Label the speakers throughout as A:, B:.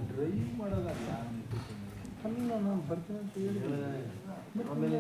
A: Drive ಮಾಡೋದಲ್ಲ ಅಲ್ಲ, ನಾನು ಬರ್ತೀನಿ ಅಂತ ಹೇಳಿ ಆಮೇಲೆ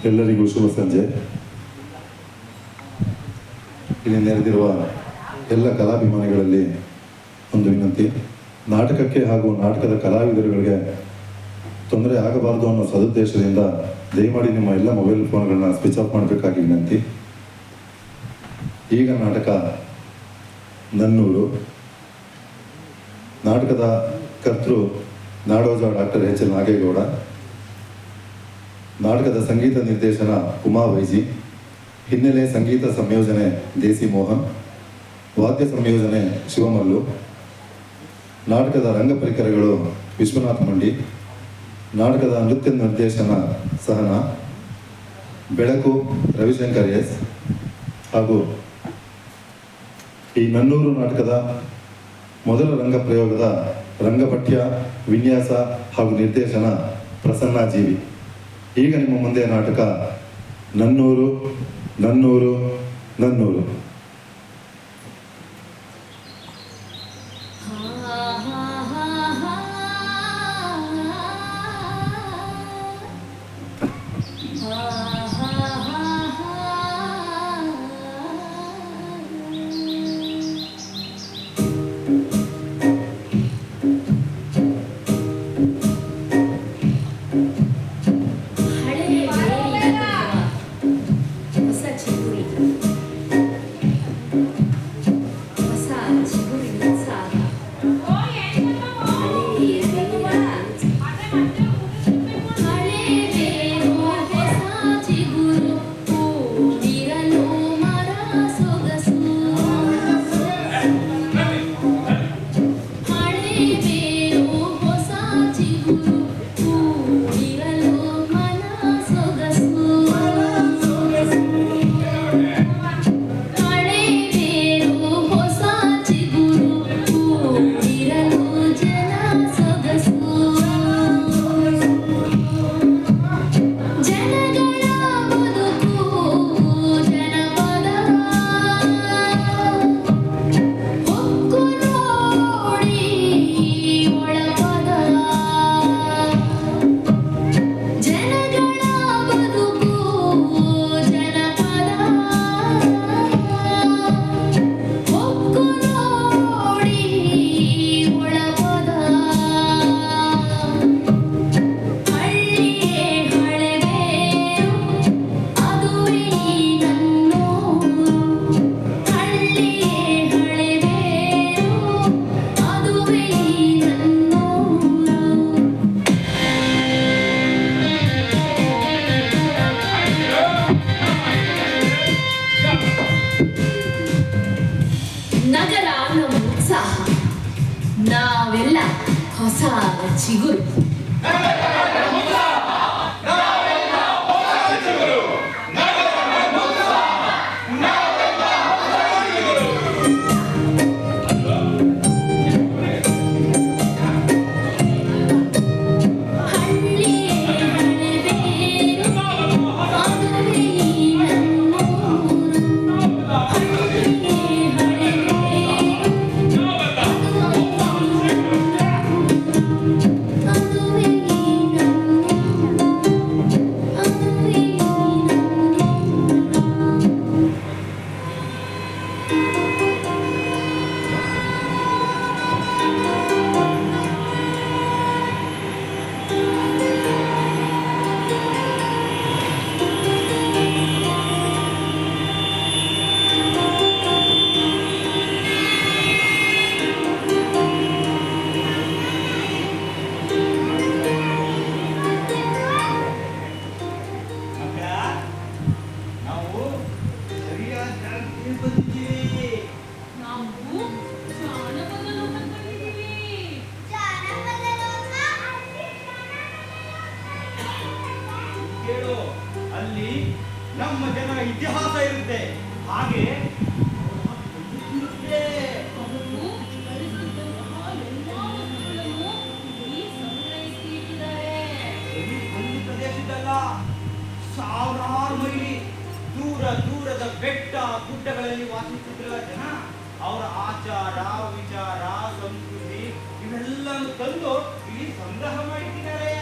B: ಎಲ್ಲರಿಗೂ ಶುಭ ಸಂಜೆ. ಇಲ್ಲಿ ನೆರೆದಿರುವ ಎಲ್ಲ ಕಲಾಭಿಮಾನಿಗಳಲ್ಲಿ ಒಂದು ವಿನಂತಿ, ನಾಟಕಕ್ಕೆ ಹಾಗೂ ನಾಟಕದ ಕಲಾವಿದರುಗಳಿಗೆ ತೊಂದರೆ ಆಗಬಾರದು ಅನ್ನೋ ಸದುದ್ದೇಶದಿಂದ ದಯಮಾಡಿ ನಿಮ್ಮ ಎಲ್ಲ ಮೊಬೈಲ್ ಫೋನ್ಗಳನ್ನ ಸ್ವಿಚ್ ಆಫ್ ಮಾಡಬೇಕಾಗಿ ವಿನಂತಿ. ಈಗ ನಾಟಕ ನನ್ನೂರು. ನಾಟಕದ ಕರ್ತೃ ನಾಡೋಜ ಡಾಕ್ಟರ್ ಎಚ್ ಎಲ್ ನಾಗೇಗೌಡ. ನಾಟಕದ ಸಂಗೀತ ನಿರ್ದೇಶನ ಉಮಾ ವೈಜಿ. ಹಿನ್ನೆಲೆ ಸಂಗೀತ ಸಂಯೋಜನೆ ದೇಸಿ ಮೋಹನ್. ವಾದ್ಯ ಸಂಯೋಜನೆ ಶಿವಮಲ್ಲು. ನಾಟಕದ ರಂಗ ಪರಿಕರಗಳು ವಿಶ್ವನಾಥ್ ಮಂಡಿ. ನಾಟಕದ ನೃತ್ಯ ನಿರ್ದೇಶನ ಸಹನಾ. ಬೆಳಕು ರವಿಶಂಕರ್ ಎಸ್. ಹಾಗೂ ಈ ನನ್ನೂರು ನಾಟಕದ ಮೊದಲ ರಂಗ ಪ್ರಯೋಗದ ರಂಗಪಠ್ಯ, ವಿನ್ಯಾಸ ಹಾಗೂ ನಿರ್ದೇಶನ ಪ್ರಸನ್ನ ಜೀವಿ. ಈಗ ನಿಮ್ಮ ಮುಂದೆ ನಾಟಕ ನನ್ನೂರು ನನ್ನೂರು ನನ್ನೂರು.
C: ನಗರ ನಮ್ಮ ಉತ್ಸಾಹ, ನಾವೆಲ್ಲ ಹೊಸ ಚಿಗುರು.
D: ಅಲ್ಲಿ ನಮ್ಮ ಜನರ ಇತಿಹಾಸ ಇರುತ್ತೆ. ಹಾಗೆ ಒಂದು ಪ್ರದೇಶದಲ್ಲ, ಸಾವಿರಾರು ಮೈಲಿ ದೂರ ದೂರದ ಬೆಟ್ಟ ಗುಡ್ಡಗಳಲ್ಲಿ ವಾಸಿಸುತ್ತಿರುವ ಜನ ಅವರ ಆಚಾರ ವಿಚಾರ ಸಂಸ್ಕೃತಿ ಇವೆಲ್ಲವನ್ನು ತಂದು ಇಲ್ಲಿ ಸಂಗ್ರಹ ಮಾಡಿಟ್ಟಿದ್ದಾರೆ.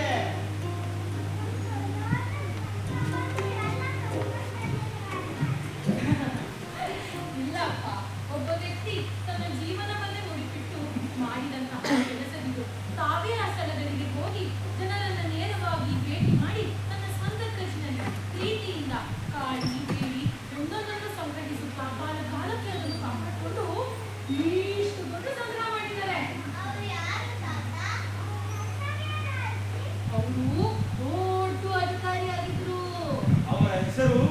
C: ಒಬ್ಬ ವ್ಯಕ್ತಿ ತನ್ನ ಜೀವನವನ್ನೇ ಮುಡಿಪಿಟ್ಟು ಮಾಡಿದಂತಹ ಕೆಲಸವಿದು. ತಾವೇ ಆ ಸ್ಥಳಗಳಿಗೆ ಹೋಗಿ ಜನರನ್ನ ನೇರವಾಗಿ ಭೇಟಿ ಮಾಡಿ ತನ್ನ ಸ್ವಂತ ಖರ್ಚಿನಲ್ಲಿ ಪ್ರೀತಿಯಿಂದ ಕಾಳಿ ಬೇಡಿ ಒಂದೊಂದನ್ನು ಸಂಗ್ರಹಿಸುತ್ತಾ ಕಾಲಕ್ಕೆ ಅದನ್ನು ಕಾಪಾಡಿಕೊಂಡು ಇಷ್ಟು ದೊಡ್ಡ ಸಂಗ್ರಹ ಮಾಡಿದ್ದಾರೆ. ಅವರು ದೊಡ್ಡ ಅಧಿಕಾರಿಯಾಗಿದ್ರು.
D: ಅವರ ಹೆಸರು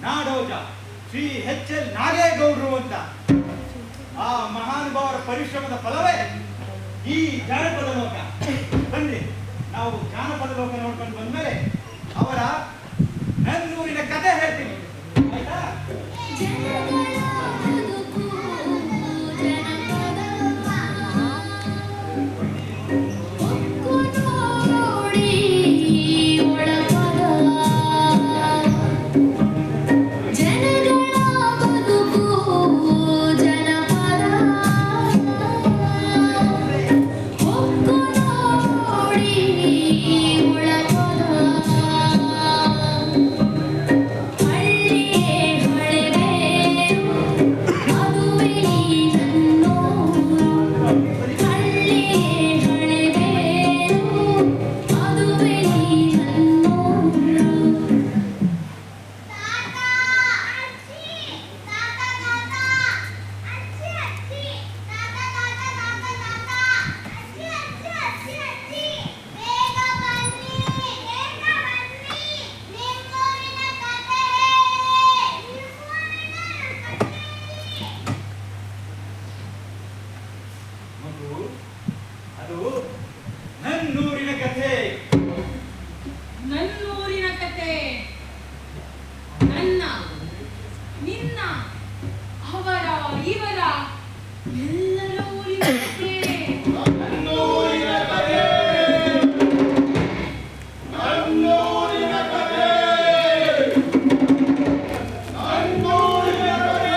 D: ನಾಡೋಜ ಶ್ರೀ ಎಚ್.ಎಲ್. ನಾಗೇಗೌಡರು ಅಂತ. ಆ ಮಹಾನುಭಾವರ ಪರಿಶ್ರಮದ ಫಲವೇ ಈ ಜಾನಪದ ಲೋಕ. ಬನ್ನಿ, ನಾವು ಜಾನಪದ ಲೋಕ ನೋಡ್ಕೊಂಡು ಬಂದ್ಮೇಲೆ ಅವರ ನನ್ನೂರಿನ ಕಥೆ ಹೇಳ್ತೀನಿ, ಆಯ್ತಾ? ಅದು ನನ್ನೂರಿನ ಕಥೆ.
C: ನನ್ನೂರಿನ ಕಥೆ ನನ್ನ ನಿನ್ನ ಅವರ ಇವರ ಎಲ್ಲರ ಊರಿನ ಕಥೆ.
D: ನನ್ನೂರಿನ ಕಥೆ, ನನ್ನೂರಿನ ಕಥೆ, ನನ್ನೂರಿನ ಕಥೆ.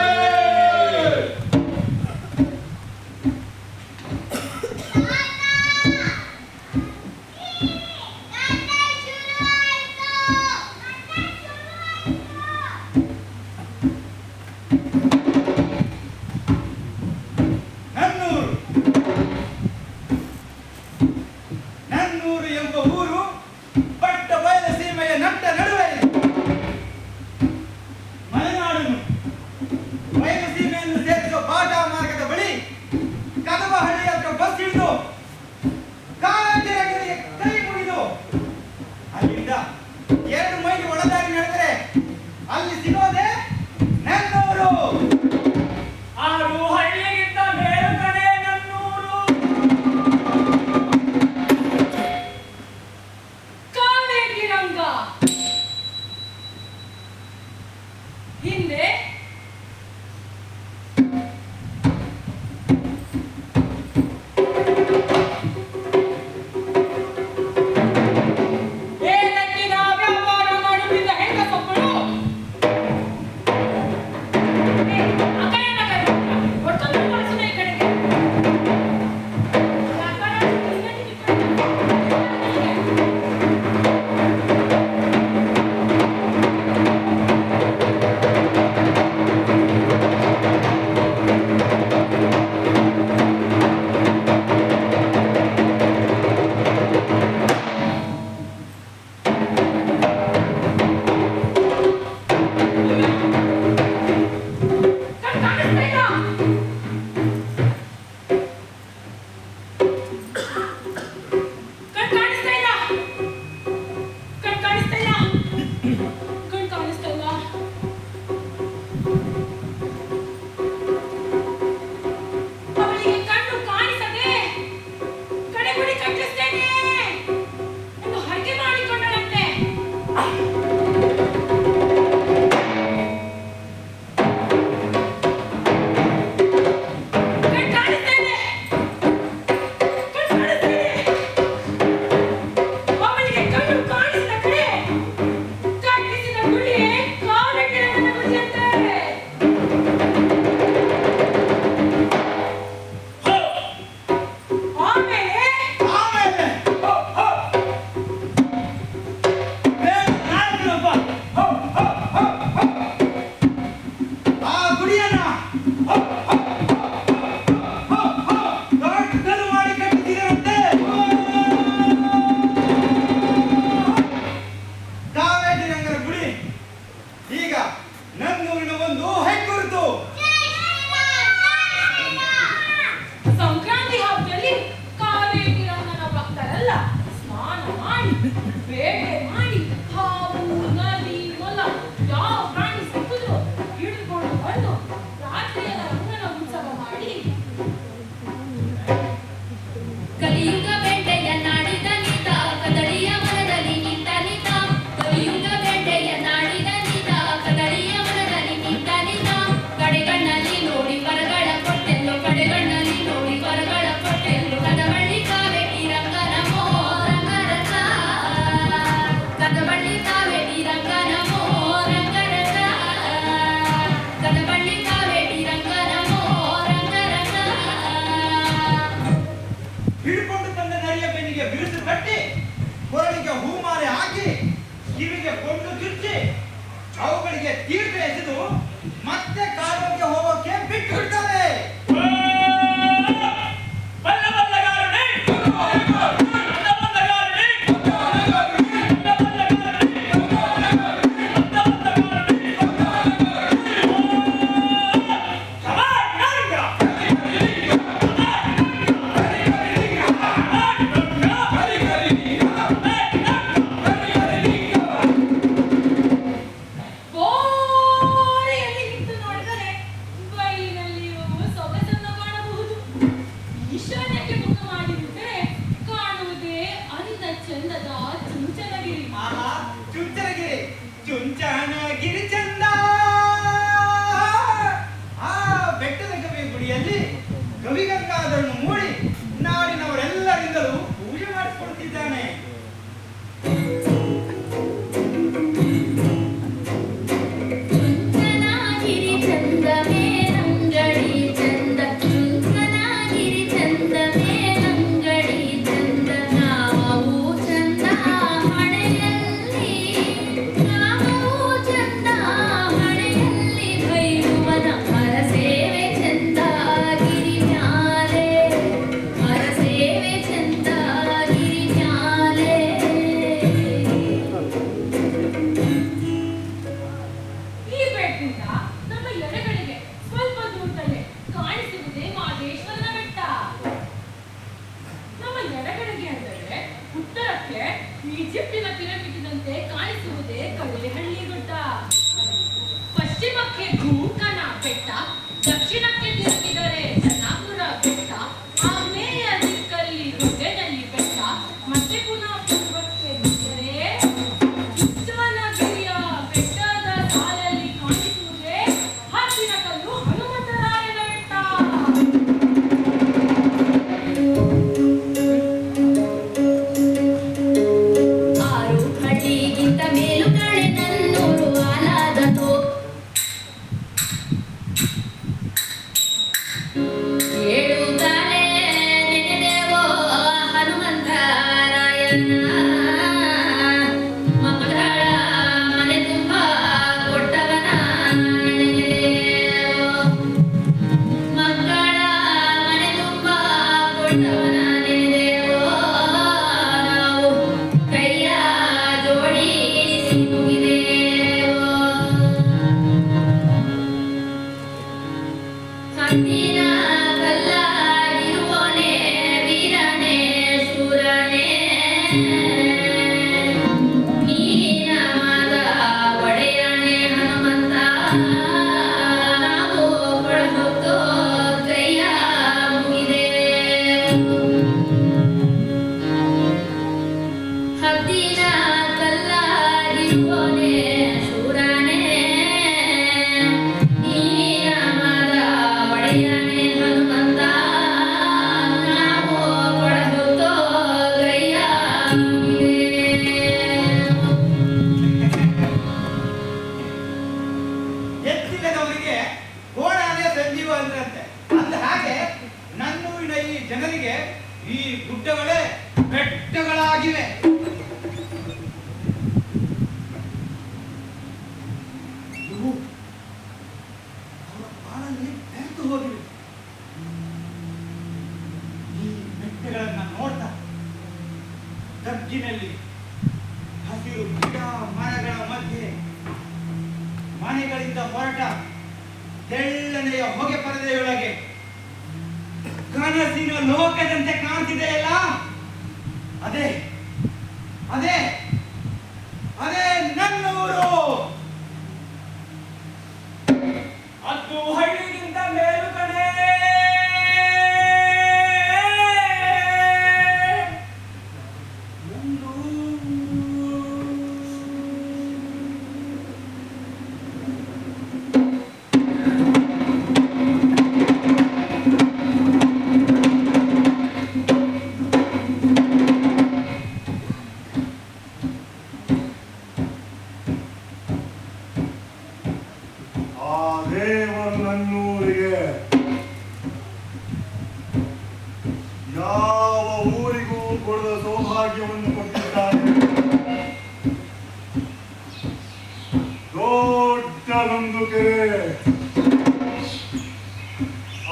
D: ಕಾಲಿಗೆ ಕೊಂಡು ಚುಚ್ಚಿ ಅವುಗಳಿಗೆ ತೀರ್ಥ ಎಸೆದು ಮತ್ತೆ ಕಾಲಕ್ಕೆ ಹೋಗೋಕೆ ಬಿಟ್ಟು ಬಿಡ್ತಾರೆ. ಚುಂಚನಗಿರಿ ಚಂದ. ಆ ಬೆಟ್ಟದ ಕವಿ ಗುಡಿಯಲ್ಲಿ ಕವಿಗಂಗಾಧರನು ಮೂಡಿ ನಾಡಿನವರೆಲ್ಲರಿಂದಲೂ ಪೂಜೆ ಮಾಡಿಸಿಕೊಡುತ್ತಿದ್ದಾನೆ.
C: ಈಜಿಪ್ಟಿನ ಪಿರಮಿಡ್ನಂತೆ ಕಾಣಿಸುವುದೇ ಕಡಲೆಹಳ್ಳಿ ಗುಡ್ಡ. ಪಶ್ಚಿಮಕ್ಕೆ ಭೂಕನ ಬೆಟ್ಟ, ದಕ್ಷಿಣಕ್ಕೆ ತಿರುಗಿದರೆ ಜನ್ನಾಪುರ ಬೆಟ್ಟ, ಆಗ್ನೇಯ ದಿಕ್ಕಲ್ಲಿ ದೊಡ್ಡನಳ್ಳಿ ಬೆಟ್ಟ, ಮತ್ತೆ ಪುನಃ ಪೂರ್ವಕ್ಕೆ ನಿಂತರೆ ಚುಂಚನಗಿರಿಯ ಬೆಟ್ಟದ ಸಾಲಲ್ಲಿ ಕಾಣಿಸುವುದೇ ಹತ್ತಿರಕಲ್ಲು ಹನುಮಂತರಾಯನ ಬೆಟ್ಟ. ಜನರಿಗೆ ಈ ಗುಡ್ಡಗಳೇ ಬೆಟ್ಟಗಳಾಗಿವೆ. ಇವು ಅವರ ಬಾಳಲ್ಲಿ ಬೆರೆತು ಹೋಗಿವೆ. ಈ ಬೆಟ್ಟಗಳನ್ನ ನೋಡ್ತಾ ತಗ್ಗಿನಲ್ಲಿ ಹಸಿರು ಗಿಡ ಮರಗಳ ಮಧ್ಯೆ ಮನೆಗಳಿಂದ ಹೊರಟ ತೆಳ್ಳನೆಯ ಹೊಗೆ ಪರದೆಯೊಳಗೆ ಕನಸಿನ ಲೋಕದಂತೆ ಕಾಣ್ತಿದೆಯಲ್ಲ, ಅದೇ ಅದೇ ಅದೇ ನನ್ನೂರು. ಅದು ಹಳ್ಳಿಗಿಂತ ಮೇಲು ಕಣೆ.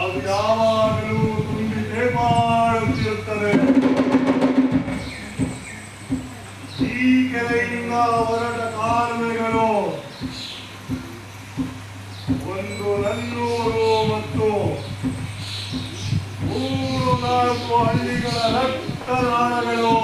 E: ಅದು ಯಾವಾಗಲೂ ತುಂಬಿ ತೇಪಾಡುತ್ತಿರುತ್ತದೆ. ಈ ಕೆರೆಯಿಂದ ಹೊರಟ ಕಾಲುವೆಗಳು ಒಂದು 400 ಮತ್ತು 3-4 ಹಳ್ಳಿಗಳ ರಕ್ತನಾಳಗಳು.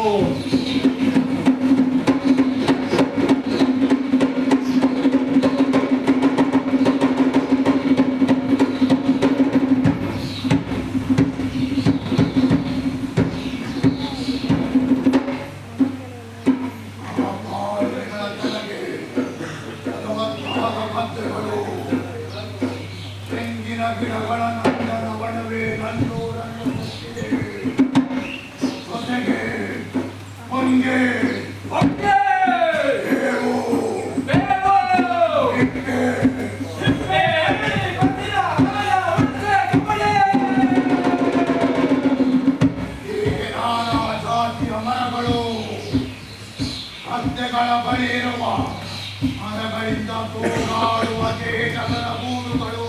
F: ಗಿಡಗಳ ನಂದನ ಬಣವೇ ನನ್ನೂರನ್ನು ಮುಟ್ಟಿದೆ. ಜೊತೆಗೆ ಹೊಂಗೆ ನಾನಾ ಜಾತಿಯ ಮರಗಳು, ಹತ್ತೆಗಳ ಬಳಿ ಇರುವ ಮರಗಳಿಂದ ತೂಗಾಡುವ ಕೇಟಗಳ ಗೂಡುಗಳು,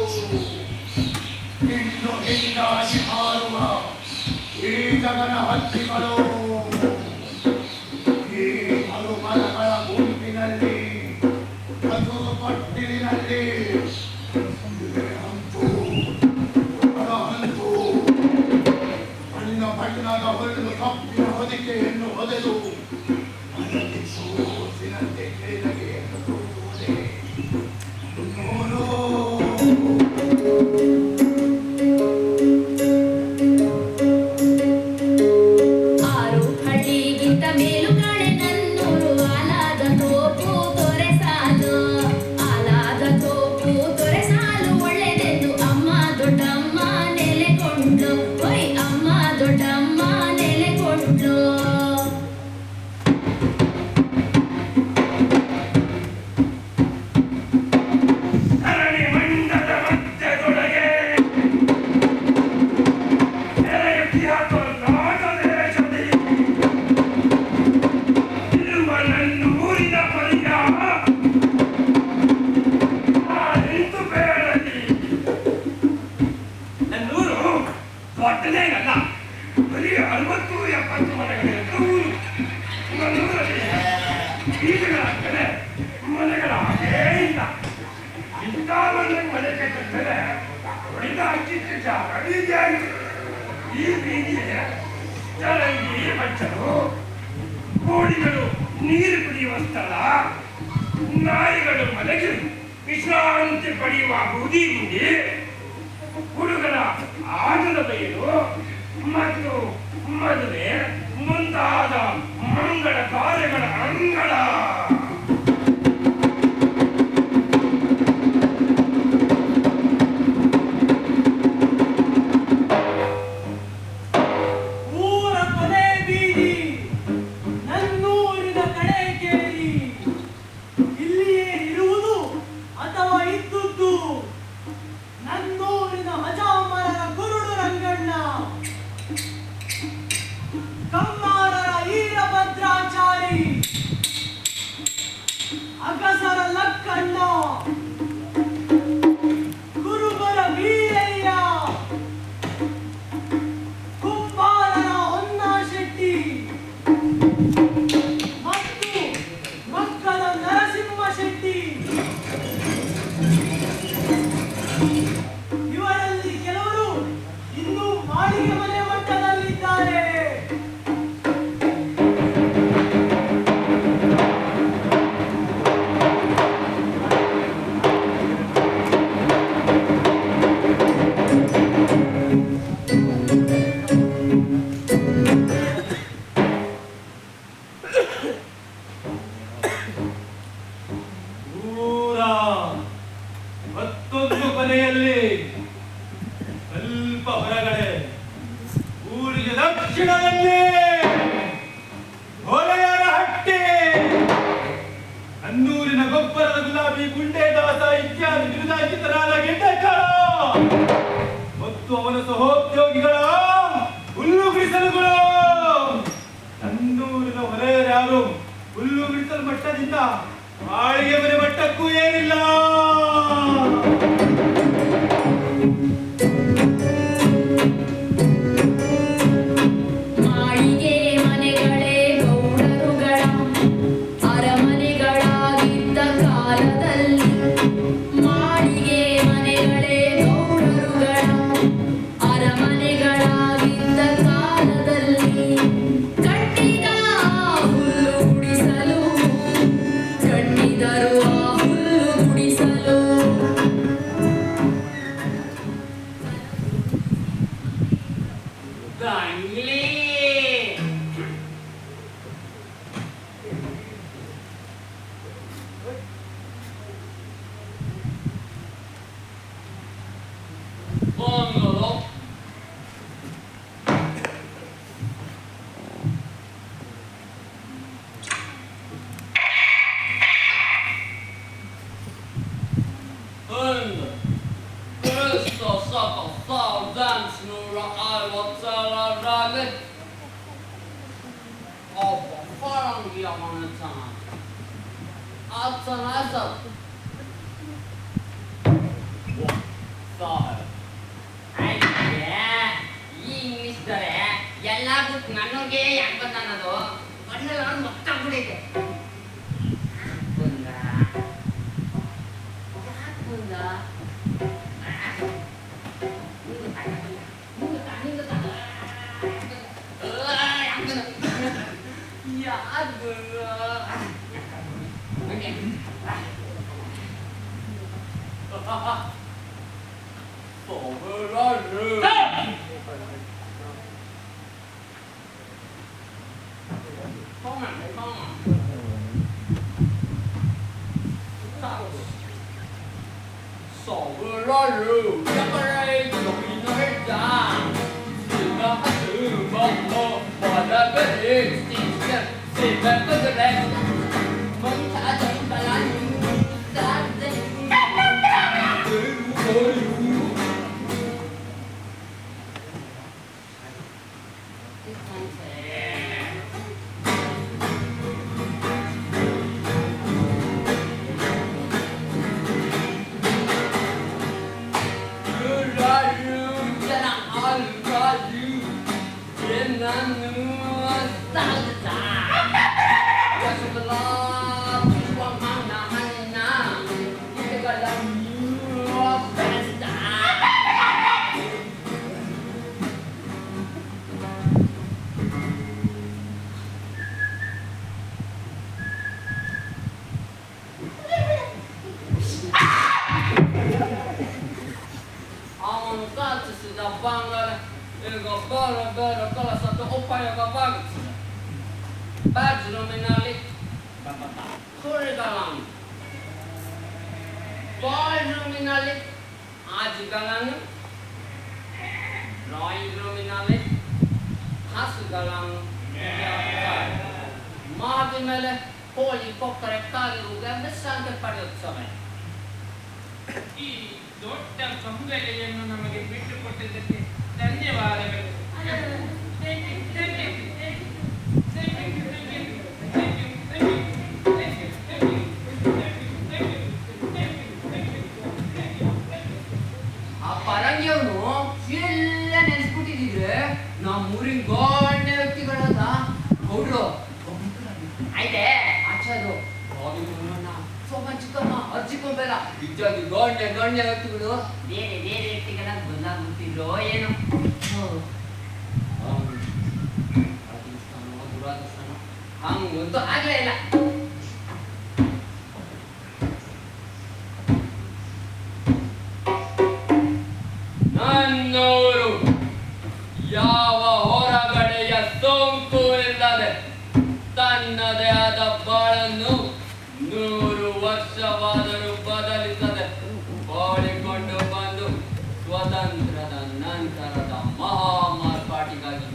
F: ಹಿಂಡು ಹಿಂಡಾಗಿ ಹಾರುವ ಈ ಜಗನ ಹಕ್ಕಿಗಳು, ಈ ಹಲವು ಮರಗಳ ಗುಂಪಿನಲ್ಲಿ ಹಸಿರು ಪಟ್ಟಿಲಿನಲ್ಲಿ ಹಂಪು ಹಂಪು ಬಣ್ಣದ ಹುಲ್ಲು ಕಪ್ಪಿನ ಹೊದಿಕೆಯನ್ನು ಹೊದೆದು ಅದಕ್ಕೆ ಸೋಸಿನಂತೆ ಕೆಳಗೆಯನ್ನು ತೋರುವುದೇ ನೋಡು.
E: ಕೋಳಿಗಳು ನೀರು ಕುಡಿಯುವ ಸ್ಥಳ, ನಾಯಿಗಳು ಮಲಗಿ ವಿಶ್ರಾಂತಿ ಪಡೆಯುವ ಬೂದಿ ಗುಂಡಿ, ಹುಡುಗರ ಆಟದ ಬಯಲು ಮತ್ತು ಮದುವೆ ಮುಂತಾದ ಮಂಗಳ ಕಾರ್ಯಗಳ ಅಂಗಳ.
G: ಅಗಸರ ಲಕ್ಕಣ್ಣ, ಗುರುಬರ ವೀರಯ್ಯ, ಕುಂಬಾರರ ಹೊನ್ನಶೆಟ್ಟಿ ಮತ್ತು ಮಕ್ಕಳ ನರಸಿಂಹ ಶೆಟ್ಟಿ. ಇವರಲ್ಲಿ ಕೆಲವರು ಇನ್ನೂ ಮಾಳಿಗೆ ಮನೆ ಮಟ್ಟದಲ್ಲಿದ್ದಾರೆ.
A: ಮತ್ತೊಂದು ಕೊನೆಯಲ್ಲಿ ಸ್ವಲ್ಪ ಹೊರಗಡೆ ಊರಿಗೆ ದಕ್ಷಿಣದಲ್ಲಿ ಹೊಲೆಯರ ಹಟ್ಟಿ, ಅನ್ನೂರಿನ ಗೊಬ್ಬರದ ಗುಲಾಬಿ ಗುಂಡೇದಾಸ ಇತ್ಯಾದಿ ಬಿರುದಾಂಕಿತರಾದ ಗೆಡ್ಡೆಕಾಳು ಮತ್ತು ಅವನ ಸಹೋದ್ಯೋಗಿಗಳ ಹುಲ್ಲು ಬಿಡಿಸಲುಗಳು. ಅನ್ನೂರಿನ ಹೊಲೆಯರ್ಯಾರು ಹುಲ್ಲು ಬಿಡಿಸಲು ಮಟ್ಟದಿಂದ ಮಾಳಿಗೆ ಮನೆ ಮಟ್ಟಕ್ಕೂ ಏನಿಲ್ಲ.
H: ಗಂಗ್ಲಿ ಬಂಗಲು under Christos saka saudensnurra aivot salarralle. Apa farangia mä nyt sanon? Atsan asat. ಅಯ್ಯ ಇಂಗ್ಲಿಷ್ ದೊರೆ ಎಲ್ಲಾದ್ರೂ ನನ್ನೋರ್ಗೆ ಯಾಕೆ ಬಂದ ಅನ್ನೋದು ಮಣ್ಣಲ್ಲಿ ಅವ್ನು ಮಕ್ಕಳ್ಬಿಡೈತೆ ಬಂದ ಯಾಕೆ ಬಂದ ಯಾಕೆ Badge-nominali, Kurigalan. Boy-nominali, Ajigalan. Drawing-nominali, Hasugalan. Mahavimele, Poli Pokkare Besante ಪಡೆಯುತ್ತವೆ.
E: ಈ ದೊಡ್ಡ ಕಂಬಳಿಯನ್ನು ನಮಗೆ ಬಿಟ್ಟು ಕೊಟ್ಟಿದ್ದಕ್ಕೆ ಧನ್ಯವಾದಗಳು.
H: ಆ ಪರಂಗಿಯವನು ಎಲ್ಲ ನೆನೆಸ್ಬಿಟ್ಟಿದ್ರೆ ನಮ್ಮೂರಿನ ಗಣ್ಯ ವ್ಯಕ್ತಿಗಳಾದ ಗೌಡ್ರು ಆಯ್ತೆ ಆಚಾರು ಸೋಮ ಚಿಕ್ಕಮ್ಮ ಅಜ್ಜಿಕೊಂಬೇಡ ಇತ್ಯಾದಿ ಗಣ್ಯ ವ್ಯಕ್ತಿಗಳು ಬೇರೆ ಬೇರೆ ವ್ಯಕ್ತಿಗಳಾಗ ಬಂದಾಗ್ಬಿಡ್ತಿದ್ರು ಏನು ದುರಾದೃಷ್ಟನೋ ಹಂಗಂತೂ ಆಗ್ಲೇ ಇಲ್ಲ. ನನ್ನವರು ಯಾವ ಹೊರಗಡೆಯ ಸೋಂಕು ಇಲ್ಲದೆ ತನ್ನದೇ ಆದ ಬಾಳನ್ನು 100 ವರ್ಷವಾದರೂ ಬದಲಿಸದೆ ಬಾಳಿಕೊಂಡು ಬಂದು ಸ್ವತಂತ್ರದ ನಂತರದ ಮಹಾ ಮಾರ್ಪಾಟಿಗಾಗಿ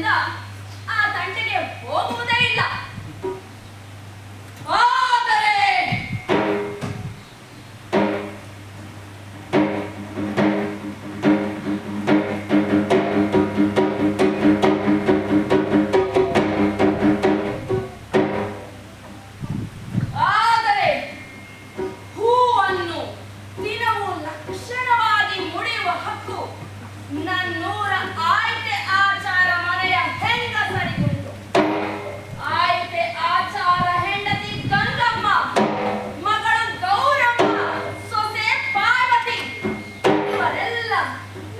C: ದಿನದಿಂದ ಆ ತಂಟೆಗೆ ಹೋಗುವುದೇ ಇಲ್ಲ. ಆದರೆ ಹೂವನ್ನು ದಿನವೂ ಲಕ್ಷಣವಾಗಿ ಮುಡಿಯುವ ಹಕ್ಕು ನನ್ನೂರ ಆಯ್ತೆ ಆಚಾರ ಮನೆಯ ಹೆಂಗಸರಿಗುಂಟು. ಆಯ್ತೆ ಆಚಾರ ಹೆಂಡತಿ ಗಂಗಮ್ಮ, ಮಗಳು ಗೌರಮ್ಮ, ಸೊಸೆ ಪಾರ್ವತಿ ಇವರೆಲ್ಲ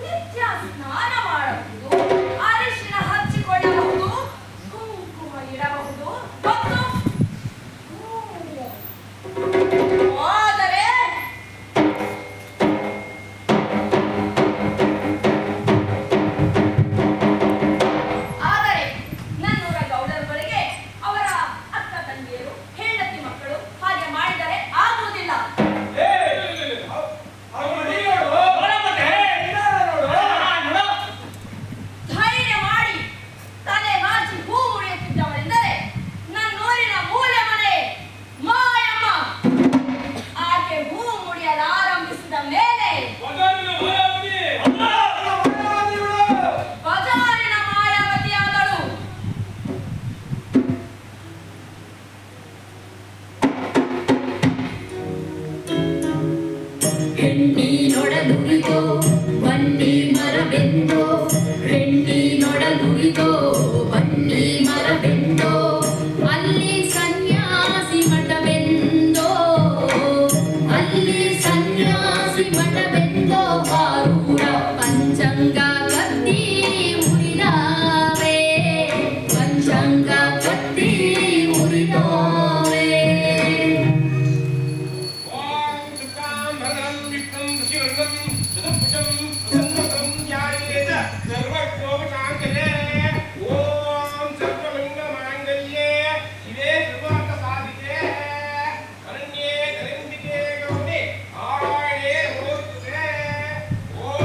C: ನಿತ್ಯ ಸ್ನಾನ ಮಾಡಬಹುದು, ಅರಿಶಿನ ಹಚ್ಚಿಕೊಳ್ಳಬಹುದು, ಕುಂಕುಮ ಇಡಬಹುದು ಮತ್ತು ಆದರೆ ನನ್ನೂರ ಗೌಡರುಗಳಿಗೆ ಅವರ ಅಕ್ಕ ತಂಗಿಯರು, ಹೆಂಡತಿ ಮಕ್ಕಳು ಹಾಗೆ ಮಾಡಿದರೆ ಆಗುವುದಿಲ್ಲ. ಧೈರ್ಯ ಮಾಡಿ ತಲೆ ಮಾಚಿ ಹೂ ಮುಡಿಯುತ್ತಿದ್ದವರೆಂದರೆ ನನ್ನೂರಿನ ಮೂಲೆ ಮನೆ ಮಾಯಮ್ಮ. ಆಕೆ ಹೂ ಮುಡಿಯಲಾರಂಭಿಸಿದ ಮೇಲೆ ಬಜಾರಿನ ಮಾಯಾವತಿಯಾದಳು.
I: ಹೆಣ್ಣಿನೊಡಲುಗಿದೋ ಬನ್ನಿ ಮರವೆಂದೋ, ಹೆಣ್ಣಿನೊಡಲುಗಿದೋ ಬನ್ನಿ ಮರವೆಂದೋ, ಅಲ್ಲಿ ಸನ್ಯಾಸಿ ಮಠವೆಂದೋ, ಅಲ್ಲಿ ಸನ್ಯಾಸಿ ಮಠವೆಂದೋ, ಹಾರೂರ ಪಂಚಂಗ ಕತ್ತಿ ಮುರಿದಾವೆ, ಪಂಚಂಗ ಕತ್ತಿ ಮುರಿದಾವೆ.
E: ಓಂ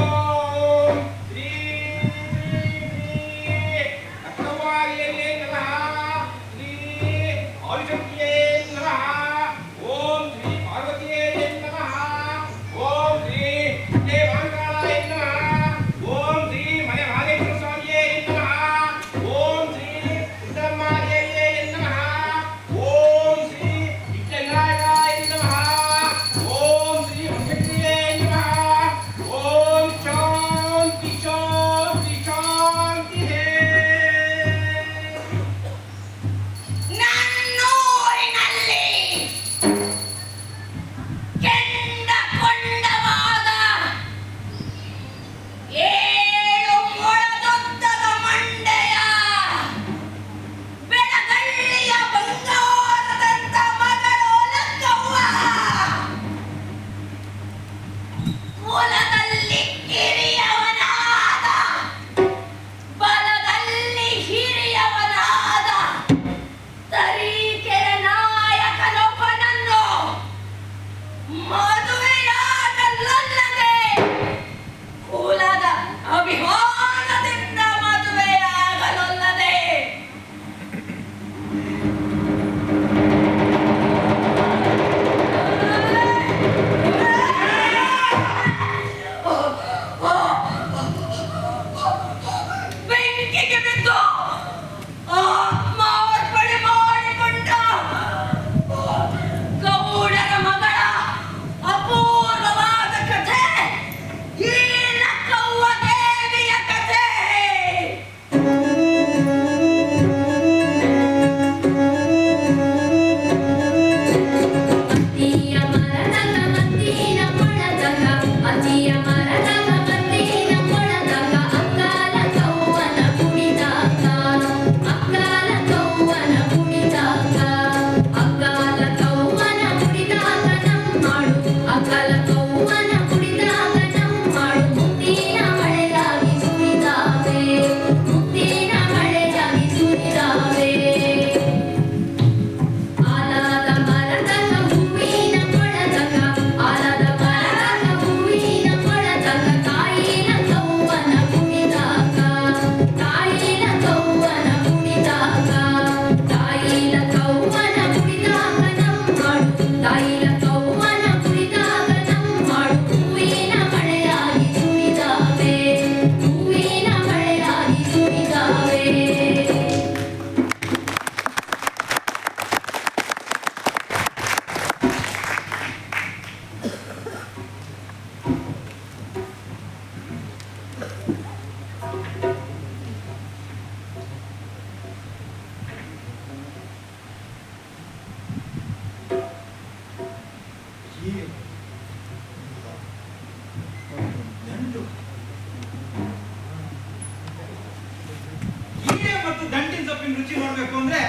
D: ರುಚಿ ನೋಡ್ಬೇಕು ಅಂದ್ರೆ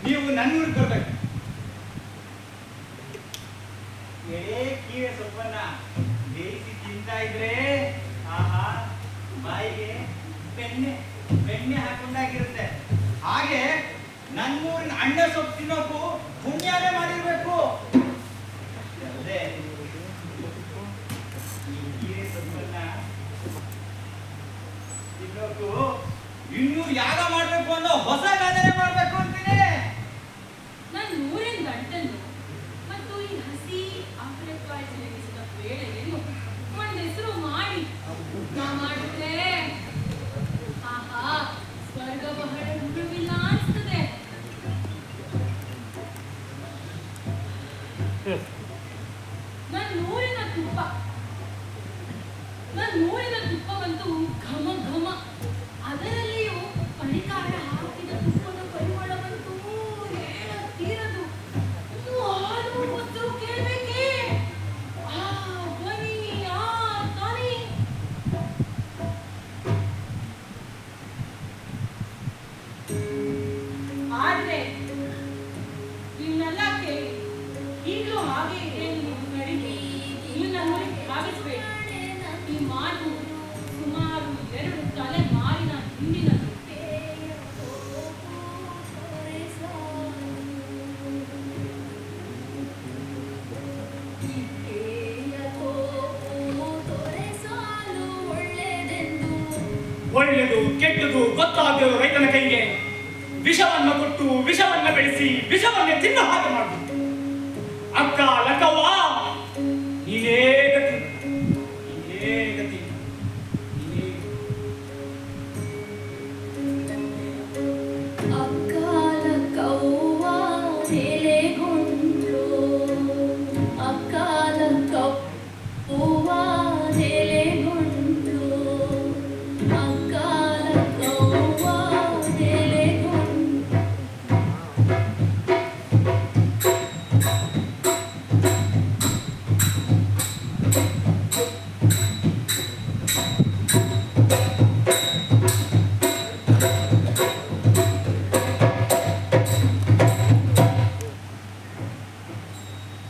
D: ನೀವು ನನ್ನೂರಿಗೆ ಬರ್ಬೇಕು. ಎಳೆ ಕೀರೆ ಸೊಪ್ಪನ್ನ ಬೇಯಿಸಿ ತಿಂತಾ ಇದ್ರೆ ಆಹಾ ಬಾಯಿಗೆ ಬೆಣ್ಣೆ ಹಾಕೊಂಡಾಗಿರುತ್ತೆ. ಹಾಗೆ ನನ್ನೂರಿನ ಅಣ್ಣ ಸೊಪ್ಪು ತಿನ್ನೋಕು ಪುಣ್ಯನೇ ಮಾಡಿರ್ಬೇಕು. ಅಲ್ಲದೆ ಈ ಕೀರೆ ಸೊಪ್ಪನ್ನ ತಿನ್ನೋಕು ಇನ್ನೂ ಯಾಗ ಮಾಡ್ಬೇಕು ಅನ್ನೋ ಹೊಸ ಸಾಧನೆ ಮಾಡ್ಬೇಕು ಅಂತೀನಿ.
C: ನನ್ನ ಊರಿನ ಗಂಟನ್ನು ಮತ್ತು ಈ ಹಸಿ ಆಕಳೆಕಾಯಿ ಜರುಗಿಸಿದ ವೇಳೆಯನ್ನು ಒಂದು ಹೆಸರು ಮಾಡಿ ಊಟ ಮಾಡಿದ್ರೆ ಆಹಾ ಸ್ವರ್ಗ ಬಹಳ ದೂರವಿಲ್ಲ ಅನ್ಸ್ತದೆ. ನನ್ನ ಊರಿನ ತುಪ್ಪವಂತೂ ಘಮ ಘಮ. ಅದರಲ್ಲಿಯೂ ಪರಿಕಾರ ಹಾಕಿದ ತುಪ್ಪದ ಪರಿಮಳವಂತೂ ತೀರದು. ಹಾಲು ಮೊಸರು ಕೇಳಬೇಕೇ ಆ ಧ್ವನಿ ಆ ಧ್ವನಿ. ಆದ್ರೆ ಇವನ್ನೆಲ್ಲ ಕೇಳಿ ಈಗಲೂ ಹಾಗೆ ಇದೆ ನೀವು ನಡೀಲಿ. ನೀವು ನಮ್ಮೂರಿಗೆ ಭಾವಿಸ್ಬೇಡಿ. ಈ ಮಾತು ಸುಮಾರು 2 ತಲೆಮಾರಿನ ಹಿಂದಿನದು.
J: ಒಳ್ಳೆದು ಕೆಟ್ಟದು ಗೊತ್ತಾಗದಿರೋ ರೈತನ ಕೈಗೆ ವಿಷವನ್ನ ಕೊಟ್ಟು ವಿಷವನ್ನ ಬೆಳೆಸಿ ವಿಷವನ್ನೇ ತಿನ್ನ ಹಾಗೆ ಮಾಡು. ಅಕ್ಕ ಲಕ್ಕವ್ವ ನೀನೇ ಗತಿ, ನೀನೇ ಗತಿ, ನೀನೇ
I: ಅಕ್ಕಾಲ ಕವ್ವ ನೆಲೆಗೊಂಡ್ರು, ಅಕ್ಕಾಲ ಕವ್ವ ನೆಲೆಗೊಂಡ್ರು, ಅಕ್ಕಾಲ ಕವ್ವ ನೆಲೆಗೊಂಡ್ರು.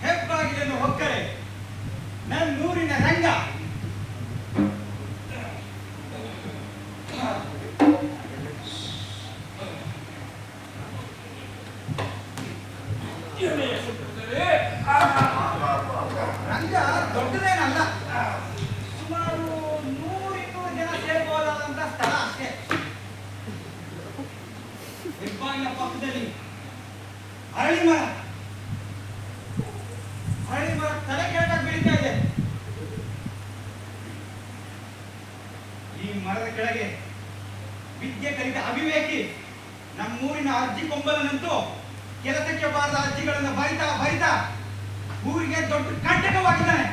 D: ಹೆಬ್ಬಾಗಿಲನ್ನು ಹೊಕ್ಕರೆ ನನ್ನೂರಿನ ರಂಗ. ರಂಗ ದೊಡ್ಡದೇನಲ್ಲ, ಸುಮಾರು 100-200 ಜನ ಸೇರ್ಬೋದಾದಂತ ಸ್ಥಳ ಅಷ್ಟೇ. ಹೆಬ್ಬಾಗಿಲ ಪಕ್ಕದಲ್ಲಿ ಅರಳಿ ಮರ ತಲೆ ಕೆಳಗೆ ಬೀಳ್ತಾ ಇದೆ. ಈ ಮರದ ಕೆಳಗೆ ವಿದ್ಯೆ ಕಲಿತ ಅವಿವೇಕಿ ನಮ್ಮೂರಿನ ಅಜ್ಜಿ ಕೊಂಬಲನಂತೂ ಕೆಲಸಕ್ಕೆ ಬಾರದ ಅಜ್ಜಿಗಳನ್ನ ಬರಿತಾ ಊರಿಗೆ ದೊಡ್ಡ ಕಂಟಕವಾಗಿದ್ದಾನೆ.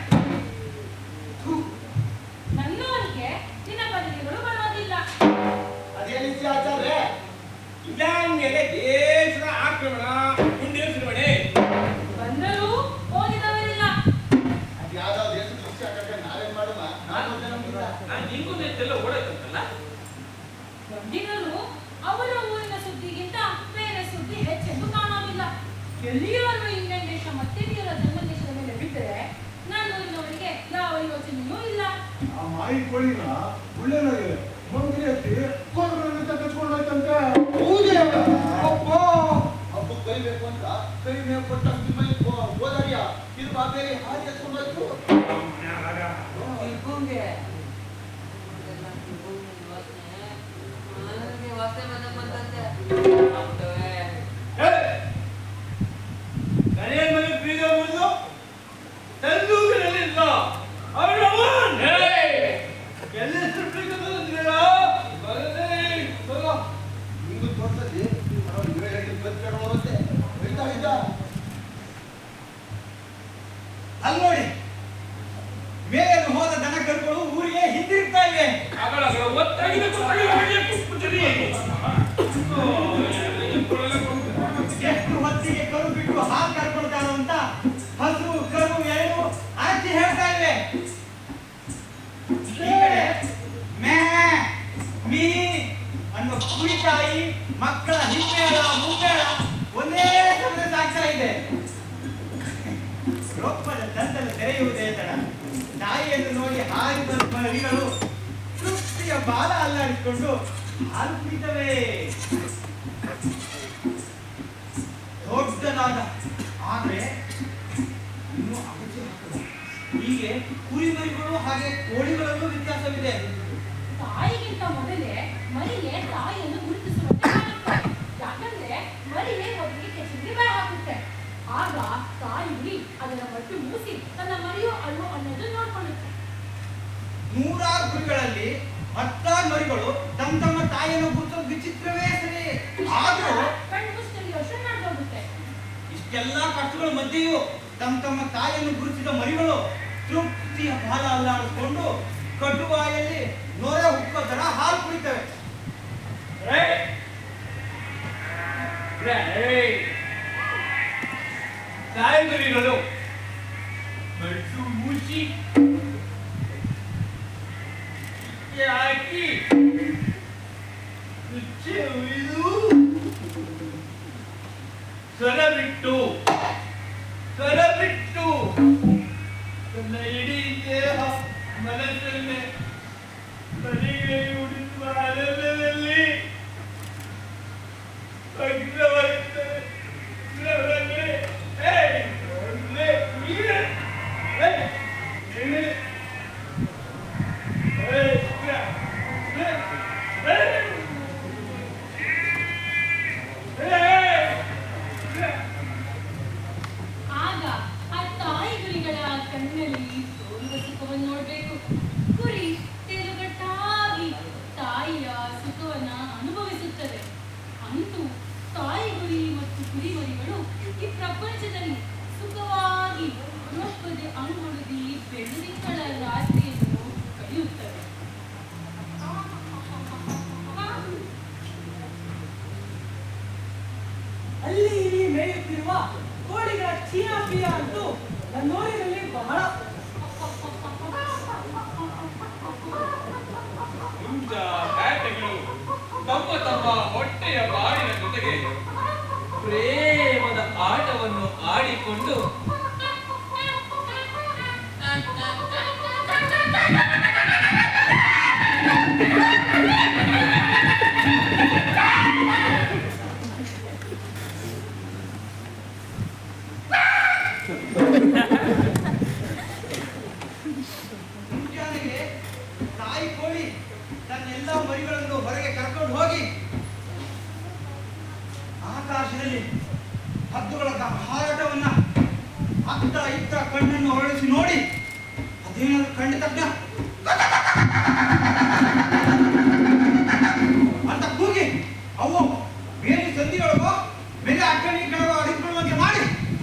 C: ನನ್ನೂರಿಗೆ ದಿನಪತ್ರಿಕೆಗಳು ಬರೋದಿಲ್ಲ.
D: ಅದೇನಿಸಿ ಆಚಾರ್ಯ?
J: ಇದಾದ ಮೇಲೆ ದೇಶದ ಆಕ್ರಮಣ ಮುಂದುವರಿಸಿರುವಡೆ
C: ಬಂದರೂ ಓದಿದವರಿಲ್ಲ.
F: ಅದ್ಯಾವ್ದಾವ್ ದೇಶ ಕೃಷಿ ಹಾಕಕ್ಕೆ ನಾವೇನ್ ಮಾಡೋಣ?
E: ನಾನು ನಿಂಗೂ ನೆತ್ತೆಲ್ಲ ಓಡಾಯ್ತಂತಲ್ಲ.
C: ಗಂಡಿಗರು ಅವರ ಊರಿನ ಸುದ್ದಿಗಿಂತ ಬೇರೆ ಸುದ್ದಿ ಹೆಚ್ಚೆಂದು ಕಾಣೋದಿಲ್ಲ. ಎಲ್ಲಿಯಾರು ಇಂಗ್ಲೆಂಡ್ ದೇಶ ಮತ್ತೆ ನೀರ ಜನ್ಮ ದೇಶದ ಮೇಲೆ ಬಿಟ್ಟರೆ ನನ್ನೂರಿನವರಿಗೆ ಯಾವ ಯೋಚನೆಯೂ ಇಲ್ಲ.
F: ಆ ಮಾಯಿ ಕೋಳಿನ ಒಳ್ಳೆದಾಗಿದೆ ಮಂಗ್ರಿ ಹತ್ತಿ ಕೊರಗಳನ್ನು ಕಚ್ಕೊಂಡು ಹೋಯ್ತಂತೆ. ಹಬ್ಬ ಕೈಬೇಕು ಅಂತ ಕೈ ಮೇಲೆ ಕೊಟ್ಟ ಹೋದಾರಿಯ ಇದು ಬೇರೆ ಹಾಗೆ ಕಚ್ಕೊಂಡು ಹೋಯ್ತು.
A: ಗಣೇಶ್ ಮನೆ ಬೀಗ ಮುರಿದು ತಂದೂಕಿನಲ್ಲಿಲ್ಲ. ಅಭಿನವನ್ ಎಲ್ಲಿ
F: ನಿಮ್ದು ತೋರ್ಸಲ್ಲಿ ಬರುತ್ತೆ ಹೇಳ್ತಾ ಇದ್ದ.
D: ಅಲ್ಲಿ ನೋಡಿ, ಮೇಲೆ ಹೋದ ದನ ಕರುಗಳು ಊರಿಗೆ ಹಿಂದಿರುಗ್ತಾ ಇವೆ. ಎಷ್ಟು ಹೊತ್ತಿಗೆ ಕರು ಬಿಟ್ಟು ಹಾಲು ಕರ್ಕೊಳ್ತಾರೋ ಅಂತ ಹಸು ಕರು ಎರಡು ಆಚೆ ಹೇಳ್ತಾ ಇವೆ. ಈ ಕಡೆ ಮೇ ಮೀ ಅನ್ನೋ ಕುರಿತಾಯಿ ಮಕ್ಕಳ ಹಿಂದೆ ಆಯ್ದ ಮರಿಗಳು ತೃಪ್ತಿಯ ಬಾಲ ಅಲ್ಲಾಡಿಕೊಂಡು ಹಾಲು ಕುಡಿತವೆ. ದೊಡ್ಡದಾದ ಆದ್ರೆ ಇನ್ನೂ ಅಗಚಿ ಹಾಕಲ್ಲ. ಹೀಗೆ ಕುರಿಮರಿಗಳು ಹಾಗೆ ಕೋಳಿಗಳಲ್ಲೂ ವ್ಯತ್ಯಾಸವಿದೆ.
C: ತಾಯಿಗಿಂತ ಮೊದಲೇ ಮರಿಗೆ ತಾಯಿಯನ್ನು ಗುರುತಿಸುವಂತೆ ಮಾಡುತ್ತೆ. ಯಾಕಂದ್ರೆ ಮರಿಗೆ ಮೊದಲಿಗೆ ಕೆಸರಿಗೆ ಬಾಯಿ ಹಾಕುತ್ತೆ. ಆಗ ತಾಯಿ ಹುಲಿ ಅದರ ಹೊಟ್ಟು ಮೂಸಿ ತನ್ನ ಮರಿಯೋ ಅಲ್ಲೋ ಅನ್ನೋದು ನೋಡ್ಕೊಳ್ಳುತ್ತೆ.
D: 100 ಕುರಿಗಳಲ್ಲಿ 10 ಮರಿಗಳು ತಮ್ಮ ತಾಯಿಯನ್ನು ಗುರುತಿಸೋದು ವಿಚಿತ್ರವೇ ಸರಿ. ಆದ್ರೂ
C: ಕಣ್ಣು ಮುಚ್ಚಿ ಯೋಚನೆ ಮಾಡ್ಬೋಗುತ್ತೆ.
D: ಇಷ್ಟೆಲ್ಲಾ ಕಷ್ಟಗಳ ಮಧ್ಯೆಯೂ ತಮ್ಮ ತಾಯಿಯನ್ನು ಗುರುತಿಸಿದ ಮರಿಗಳು ತೃಪ್ತಿಯ ಬಾಲ ಅಲ್ಲಾಡಿಸ್ಕೊಂಡು ಕಟುವಾಯಲ್ಲಿ ನೊರೆ ಹುಕ್ಕೋ ತರ ಹಾಲು ಕುಡಿತವೆ.
A: ತಾಯಿಮರಿಗಳು ಮಟ್ಟು ಮುಚ್ಚಿ ಹಾಕಿ ಮುಚ್ಚೆ ಉಯ್ದು ಸ್ವರ ಬಿಟ್ಟು ತನ್ನ ಇಡೀ ದೇಹ ಮನಸ್ಸನ್ನೇ ಮನೆಗೆ ಉಡಿಸುವ ಆನಂದದಲ್ಲಿ ಭಗ್ನವಾಗುತ್ತದೆ.
C: ಆಗ ಆ ತಾಯಿಗಳಿಗಳ ಕಣ್ಣಲ್ಲಿ ಸೋಲುವ ಸುಖವನ್ನು ನೋಡ್ಬೇಕು. ಕುರಿ ತೆಲುಗಟ್ಟಾಗಿ ತಾಯಿಯ ಸುಖವನ್ನ ಅನುಭವಿಸುತ್ತದೆ. ಅಂತೂ ತಾಯಿ ಗುರಿ ಮತ್ತು ಕುರಿಮರಿಗಳು ಈ ಪ್ರಪಂಚದಲ್ಲಿ ಸುಖವಾಗಿ ಒಪ್ಪದೆ ಅಂಗುಳಿದಿ ಬೆಳದಿಂಗಳ ರಾತ್ರಿಯನ್ನು ಕಳೆಯುತ್ತವೆ.
G: ಅಲ್ಲಿ ಇಲ್ಲಿ ಮೇಯುತ್ತಿರುವ ಕೋಳಿಗಳ ಚೀನಾ ಪಿಯ ಅಂತೂ ನನ್ನೂರಿನಲ್ಲಿ ಬಹಳ.
E: ಇಂಥ ಬೇಟೆಗಳು ತಮ್ಮ ಹೊಟ್ಟೆಯ ಬಾಡಿನ ಜೊತೆಗೆ ಪ್ರೇಮದ ಆಟವನ್ನು ಆಡಿಕೊಂಡು
D: ಮುಂಜಾನೆಗೆ ತಾಯಿ ಕೋಳಿ ತನ್ನೆಲ್ಲ ಮರಿಗಳನ್ನು ಹೊರಗೆ ಕರ್ಕೊಂಡು ಹೋಗಿ ಆಕಾಶದಲ್ಲಿ ಹದ್ದುಗಳ ಹಾರಾಟವನ್ನ ಅತ್ತ ಇತ್ತ ಕಣ್ಣನ್ನು ಹೊರಳಿಸಿ ನೋಡಿ ಅದೇನಾದ್ರು ಕಂಡ ತಕ್ಷಣ ಅಂತ ಕೂಗಿ ಅವು ಬೇರೆ ಸಂಧಿಯೊಳಗೋ ಬೇರೆ ಅಕ್ಕಣಿ ಕೆಳಗೋ ಅಡಿಕೊಳ್ಳುವಂತೆ ಮಾಡಿ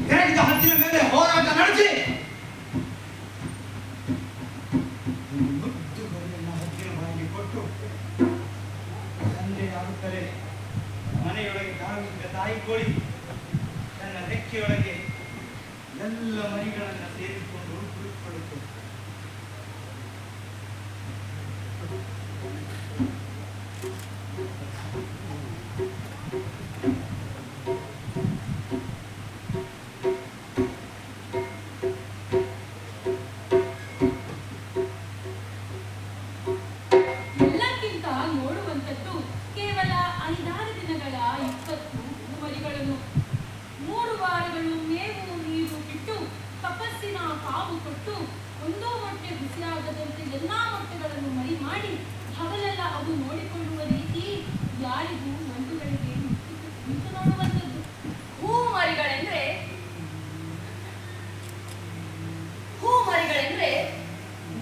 D: ತೆರಳಿದ ಹದ್ದಿನ ಮೇಲೆ ಹೋರಾಟ ನಡೆಸಿ ಹದ್ದಿನ ಬಾಯಿಗೆ ಕೊಟ್ಟು ಸಂಜೆಯಾಗುತ್ತಲೇ ಮನೆಯೊಳಗೆ ಧಾವಿಸಿದ ತಾಯಿ ಕೋಳಿ ತನ್ನ ರೆಕ್ಕೆಯೊಳಗೆ ಎಲ್ಲ ಮರಿಗಳನ್ನು ಸೇರಿಸಿಕೊಂಡು ಕುಳಿತುಕೊಳ್ಳುತ್ತದೆ.
C: ಎಲ್ಲಕ್ಕಿಂತ ನೋಡುವಂಥದ್ದು ಕೇವಲ 5-6 ದಿನಗಳ 20 ಮರಿಗಳನ್ನು 3 ವಾರಗಳು ಮೇವು ನೀರು ಬಿಟ್ಟು ತಪಸ್ಸಿನ ಕಾವು ಕೊಟ್ಟು ಒಂದೋ ಮೊಟ್ಟೆ ಬಿಸಿಯಾಗದಂತೆ ಎಲ್ಲಾ ಮೊಟ್ಟೆಗಳನ್ನು ಮರಿ ಮಾಡಿ ಹಗಲೆಲ್ಲ ಅದು ನೋಡಿಕೊಳ್ಳುವ ರೀತಿ ಯಾರಿಗೂ ಗಂಡುಗಳಿಗೆ ನಿಂತು ನೋಡುವಂಥದ್ದು.
I: ಹೂ ಮರಿಗಳೆಂದ್ರೆ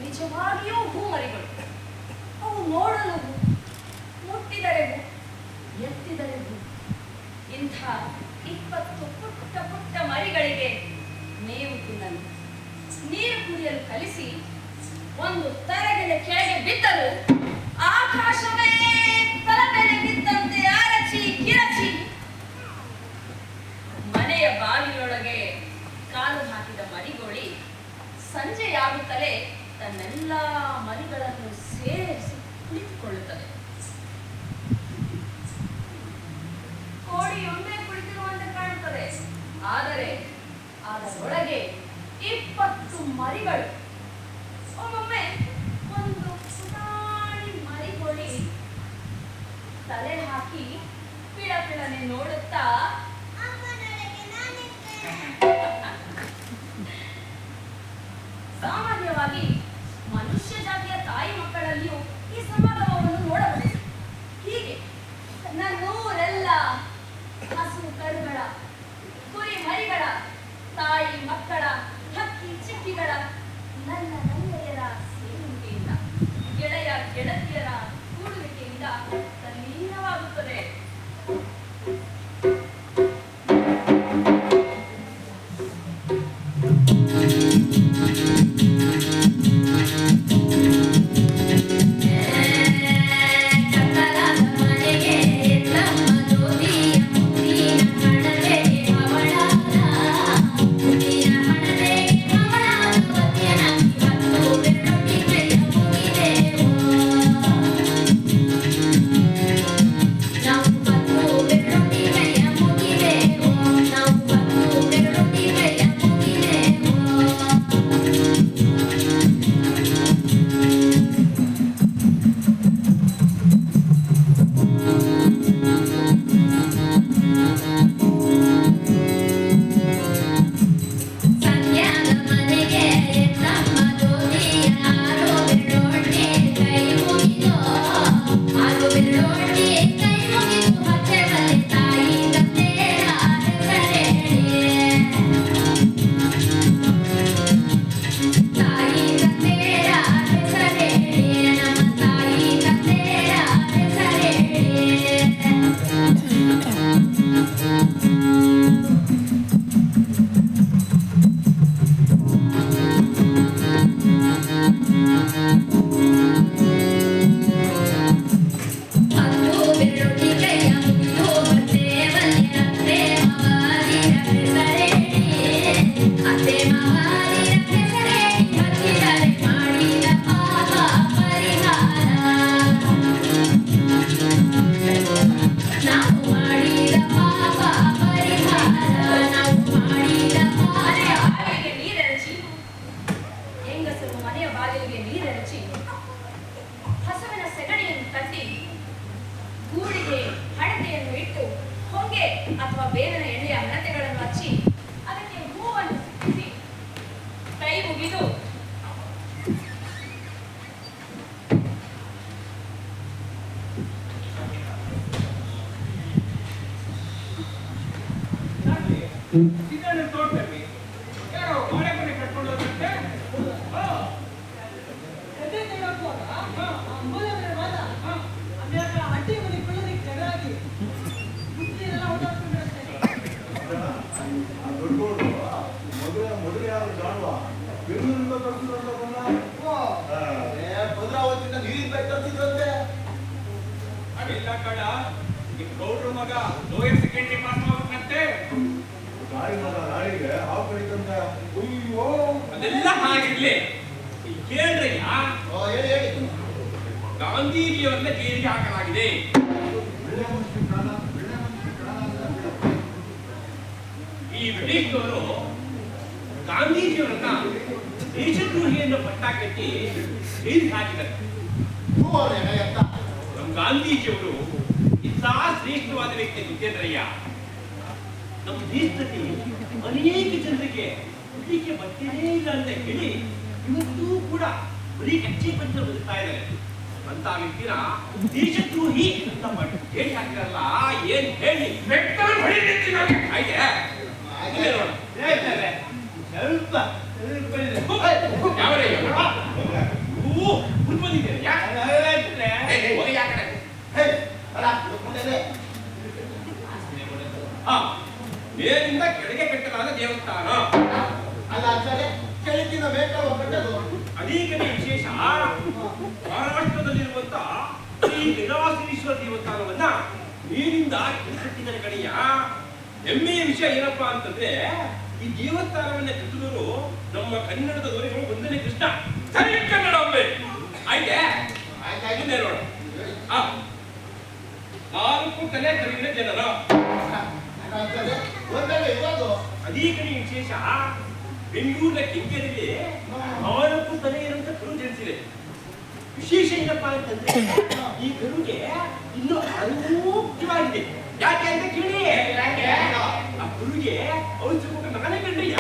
I: ನಿಜವಾಗಿಯೂ ಹೂ ಮರಿಗಳು. ಅವು ನೋಡಲು ಮುಟ್ಟಿದರೆ ಹೂ, ಎತ್ತಿದರೆ ಹೂ. ಇಂಥ 20 ಪುಟ್ಟ ಪುಟ್ಟ ಮರಿಗಳಿಗೆ ಮೇವು ತಿನ್ನಲು ನೀರು ಕುಡಿಯಲು ಕಲಿಸಿ ಒಂದು ತರಗಿನ ಕೆಳಗೆ ಬಿದ್ದರು ಆಕಾಶವೇ ತಲೆ ಮೇಲೆ ಬಿದ್ದಂತೆ ನೋಡುತ್ತಾ ಸಾಮಾನ್ಯವಾಗಿ ಮನುಷ್ಯ ಜಾತಿಯ ತಾಯಿ ಮಕ್ಕಳಲ್ಲಿಯೂ ಈ ಸಮಾಗಮವನ್ನು ನೋಡಬಹುದು. ಹೀಗೆ ನನ್ನೂರೆಲ್ಲ ಹಸು ಕರುಗಳ, ಕುರಿ ಮರಿಗಳ, ತಾಯಿ ಮಕ್ಕಳ, ಹಕ್ಕಿ ಚಿಕ್ಕಿಗಳ, ನನ್ನ ನನ್ನೆಯರ ಸೇರುವಿಕೆಯಿಂದ, ಗೆಳೆಯ ಗೆಳತಿಯರ ಕೂಡುವಿಕೆಯಿಂದ ತಲ್ಲೀನವಾಗುತ್ತದೆ. ಅಥವಾ ಬೇವಿನ ಎಣ್ಣೆಯ ಹಣತೆಗಳನ್ನು ಹಚ್ಚಿ ಅದಕ್ಕೆ ಹೂವನ್ನು ಸಿಕ್ಕಿಸಿ ಕೈ ಮುಗಿದು
J: ಇದನ್ನು ತೋಟದಲ್ಲಿ ಯಾರೋ ಮನೆ ಮನೆ ಕಟ್ಕೊಂಡು ಹೋದಂತೆ
G: ಹಟ್ಟಿ ಮನೆ ಕೊಳ್ಳೋದಕ್ಕೆ ಜಗಳಾಗಿ ಬುದ್ಧಿಯೆಲ್ಲ
B: ಮದುವೆ ಯಾರು ಕಾಣುವ ಬೆಂಗಳೂರಿಂದ
F: ಭದ್ರಾವತಿಯಿಂದ ನೀರಿನ ಪೈಪ್ ತರ್ತಿದ್ರಂತೆ.
J: ಅದಿಲ್ಲ ಕಡ ಈ ಗೌಡ್ರ ಮಗ ಲೋಯರ್ ಸೆಕೆಂಡರಿ ಪಾಸ್ ಮಾಡ್ಬೇಕಂತೆ.
B: ಗಾಡಿ ಮಗ ಗಾಡಿಗೆ ಹಾವು ಕಡಿತಂತ.
J: ಅಯ್ಯೋ ಅದೆಲ್ಲ ಹಾಗಿರ್ಲಿ ಕೇಳ್ರಯ್ಯ,
F: ಹೇಳಿ
J: ಗಾಂಧೀಜಿಯವರನ್ನ ಜೈಲಿಗೆ ಹಾಕಲಾಗಿದೆ. ಈ ಬ್ರಿಟಿಷ್ನವರು ಗಾಂಧೀಜಿಯವರನ್ನ ದೇಶದ್ರೋಹಿಯನ್ನು ಪಟ್ಟ ಕಟ್ಟಿ ಜೈಲಿಗೆ ಹಾಕಿದ್ದಾರೆ. ನಮ್ಮ ಗಾಂಧೀಜಿಯವರು ಇಂಥ ಶ್ರೇಷ್ಠವಾದ ವ್ಯಕ್ತಿ ಗೊತ್ತೇಂದ್ರಯ್ಯ. ನಮ್ಮ ದೇಶದಲ್ಲಿ ಅನೇಕ ಜನರಿಗೆ ಉಡ್ಲಿಕ್ಕೆ ಬಟ್ಟೆನೇ ಇಲ್ಲ ಅಂತ ಹೇಳಿ ಇವತ್ತೂ ಕೂಡ ಬರೀ ಕಚ್ಚೆ ಪಂಚ ಬದುಕ್ತಾ ಇದ್ದಾರೆ. ಅಂತ ವ್ಯಕ್ತಿನ ದೇಶದ್ರೋಹಿ ಅಂತ ಹೇಳಿ ಹಾಕಿರಲ್ಲ. ಏನ್ ಹೇಳಿ ಆಯ್ತೆ
A: ಸ್ವಲ್ಪ
J: ಮೇಲಿಂದ ಕೆಳಗೆ ಕಟ್ಟಲಾದ ದೇವಸ್ಥಾನ
F: ಅಲ್ಲ ಕೆಳಗಿನ ಮೇಕವ ಕಟ್ಟದು
J: ಅನೇಕನೇ ವಿಶೇಷ. ಮಹಾರಾಷ್ಟ್ರದಲ್ಲಿರುವಂತ ಈ ನಿರಾಸೀಶ್ವರ ದೇವಸ್ಥಾನವನ್ನ ನೀರಿಂದ ಕಟ್ಟಿದರೆ ಕಡೆಯ ಹೆಮ್ಮೆಯ ವಿಷಯ ಏನಪ್ಪಾ ಅಂತಂದ್ರೆ ಈ ದೇವಸ್ಥಾನವನ್ನ ಕಟ್ಟಿದವರು ನಮ್ಮ ಕನ್ನಡದ ದೊರೆಗಳು ಒಂದನೇ ಕೃಷ್ಣ ಸರಿ ಕನ್ನಡ ಒಮ್ಮೆ ಆಯ್ತೆ ಮುಂದೆ ನೋಡ. 4 ತಲೆ ಕರಿಗಿನ ಜನರ ಅನೇಕನೇ ವಿಶೇಷ. ಬೆಂಗಳೂರಿನ ಕೆಂಗೇರಿಯಲ್ಲಿ 4 ತಲೆ ಇರುವಂತ ಕರು ಜನಿಸಿದೆ. ವಿಶೇಷ ಏನಪ್ಪಾ ಅಂತಂದ್ರೆ ಈ ಕರುಗೆ ಇನ್ನು ಆರೋಗ್ಯವಾಗಿದೆ. ಯಾಕೆ ಅಂತ ಕೇಳಿ, ಆ ಕರುಗೆ ಔಷಧಿ ಕೊಟ್ಟು ನಾನೇ ಕಂಡ್ರಿಯ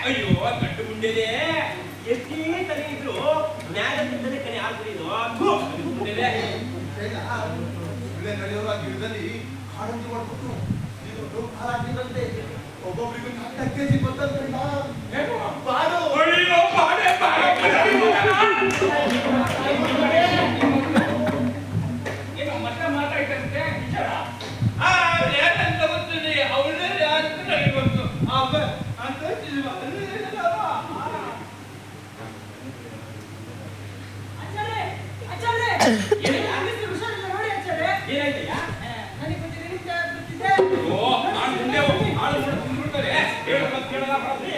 J: ಅಯ್ಯೋ ಗಂಡು ಗುಂಡೆದೆ ಎಷ್ಟೇ ತಲೆ ಇದ್ರು ನ್ಯಾಯದಿಂದಲೇ ಕಡೆ ಹಾಕ್ಬಿಡಿದು ಗುಂಡೆದೆ.
F: ಒಳ್ಳೆ ನಡೆಯುವ ಗಿಡದಲ್ಲಿ ಕಾಳಂಜಿ ಮಾಡ್ಬಿಟ್ಟು ಇದು ದೊಡ್ಡ ಹಾರಾಟಿದಂತೆ ಒಬ್ಬೊಬ್ಬರಿಗೂ 4 ಕೆಜಿ ಬರ್ತಂತ ಬಾಡು
E: ಏನು ಮತ್ತೆ ಮಾತಾಡ್ತಂತೆ ವಿಚಾರ ಏನಂತ ಗೊತ್ತಿದೆ ಅವಳೇ ಯಾರು ನನಗೆ ಗೊತ್ತು ಅಂತ
G: ಆಚಾರ್ಯ ಆಚಾರ್ಯ ಹುಷಾರಿಲ್ಲ ನೋಡಿ ಆಚಾರ್ಯ.
J: ಏನಾಯ್ತಯ್ಯ?
G: ನನಗೆ ಗೊತ್ತಿದೆ ನಿಮ್ಗೆ ಗೊತ್ತಿದೆ.
E: ಓ ನಾನು ಮುಂದೆ ಹೋಗಿ ಆಳು ಮಾಡಿ ತಿಂದ್ಬಿಡ್ತಾರೆ ಹೇಳೋದು ಕೇಳಲ್ಲ ಬರಲಿ.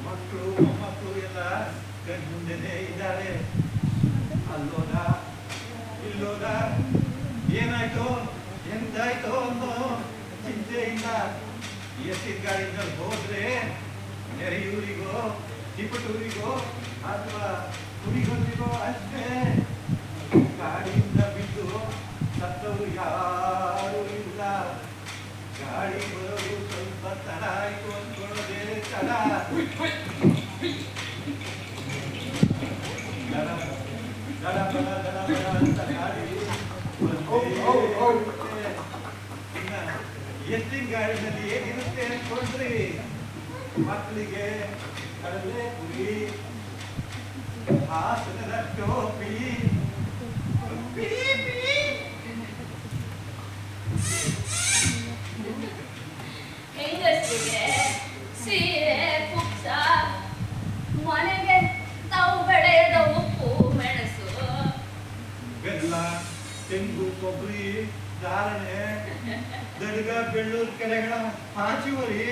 A: ಮಕ್ಕಳು ಮೊಮ್ಮಕ್ಕಳು ಎಲ್ಲ ಕಣ್ಮುಂದೆನೇ ಇದ್ದಾರೆ. ಅಲ್ಲೋದ ಇಲ್ಲೋದ ಏನಾಯ್ತೋ ಎಂತಾಯ್ತೋ ಅನ್ನೋ ಚಿಂತೆಯಿಂದ ಎತ್ತಿನ ಗಾಡಿನಲ್ಲಿ ಹೋದ್ರೆ ನೆರೆಯೂರಿಗೋ ತಿಪಟೂರಿಗೋ ಅಥವಾ ಕುರಿಗೊತ್ತಿಗೋ ಅಷ್ಟೇ. ಗಾಡಿಯಿಂದ ಬಿದ್ದು ಸತ್ತವರು ಯಾರೂ ಇಲ್ಲ. ಗಾಡಿ ಬರೋದು ಸ್ವಲ್ಪ ತಡ ಆಯ್ತು ಅಂದ್ಕೊಳ್ಳೋದೇ ತಡ. ದಡ ಬಡ ಅಂತ ಗಾಡಿ ಇನ್ನ ಎತ್ತಿನ ಗಾಡಿನಲ್ಲಿ ಏನಿರುತ್ತೆ ಅನ್ಕೊಂಡ್ರಿ? ಮಕ್ಕಳಿಗೆ ಕಡಲೆ ಪುರಿ, ಹಾಸನದ ಟೋಪಿ,
I: ಹೆಂಗಸರಿಗೆ ಸೀರೆ ಕುಪ್ಸ, ಮನೆಗೆ ತಾವು ಬೆಳೆಯದ ಉಪ್ಪು ಮೆಣಸು,
A: ಬೆಲ್ಲ, ತೆಂಗು, ಕೊಬ್ಬರಿ, ಧಾರಣೆ, ದಡ್ಗ, ಬೆಳ್ಳೂರು ಕೆರೆಗಳ ಹಾಚಿವರಿ,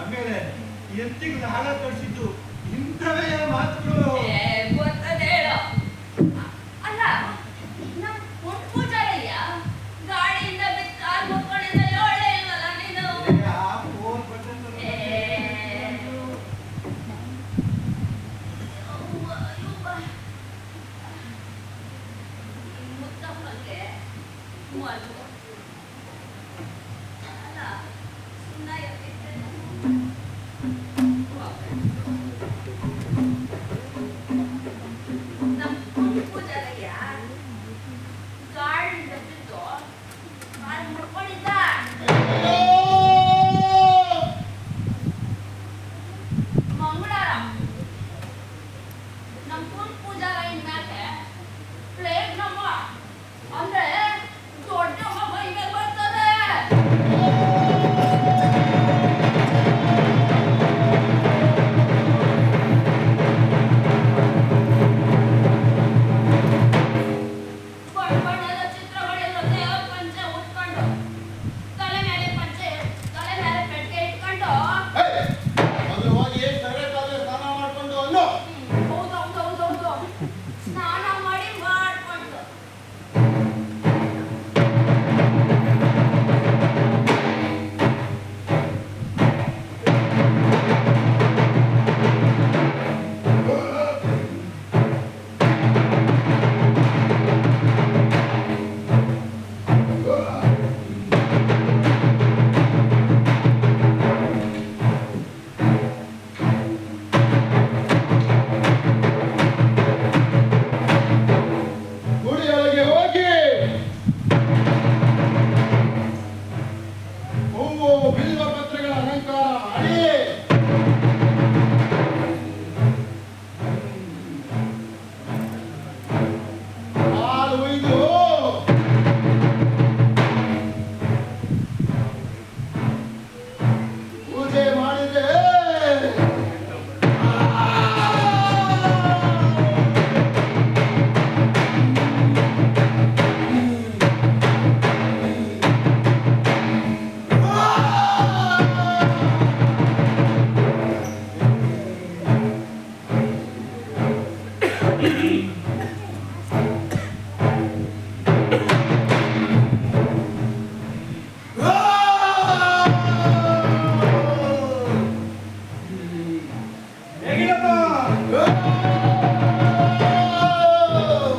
A: ಆಮೇಲೆ ಎತ್ತಿಗೆ ಹಾಲ ಕಳಿಸಿದ್ದು ಇಂಥವೇ ಮಾತುಗಳು.
I: ಗೊತ್ತದೆ ಹೇಳೋ. ಅಲ್ಲ ನಮ್ ಪುಟ್ ಪೂಜಾರಯ್ಯ ಗಾಡಿಯಿಂದ ಬಿದ್ದು ಕಾಲ್ ಮುಕ್ಕೊಂಡಿಂದ ಹೇಳೇ ಇಲ್ವಲ್ಲ ನೀನು? ಮುತ್ತಪ್ಪಂಗೆ ಮಲ್ಗು. ಅಲ್ಲ ಸುಮ್ಮನೆ ಎತ್ತಿದ್ದೆ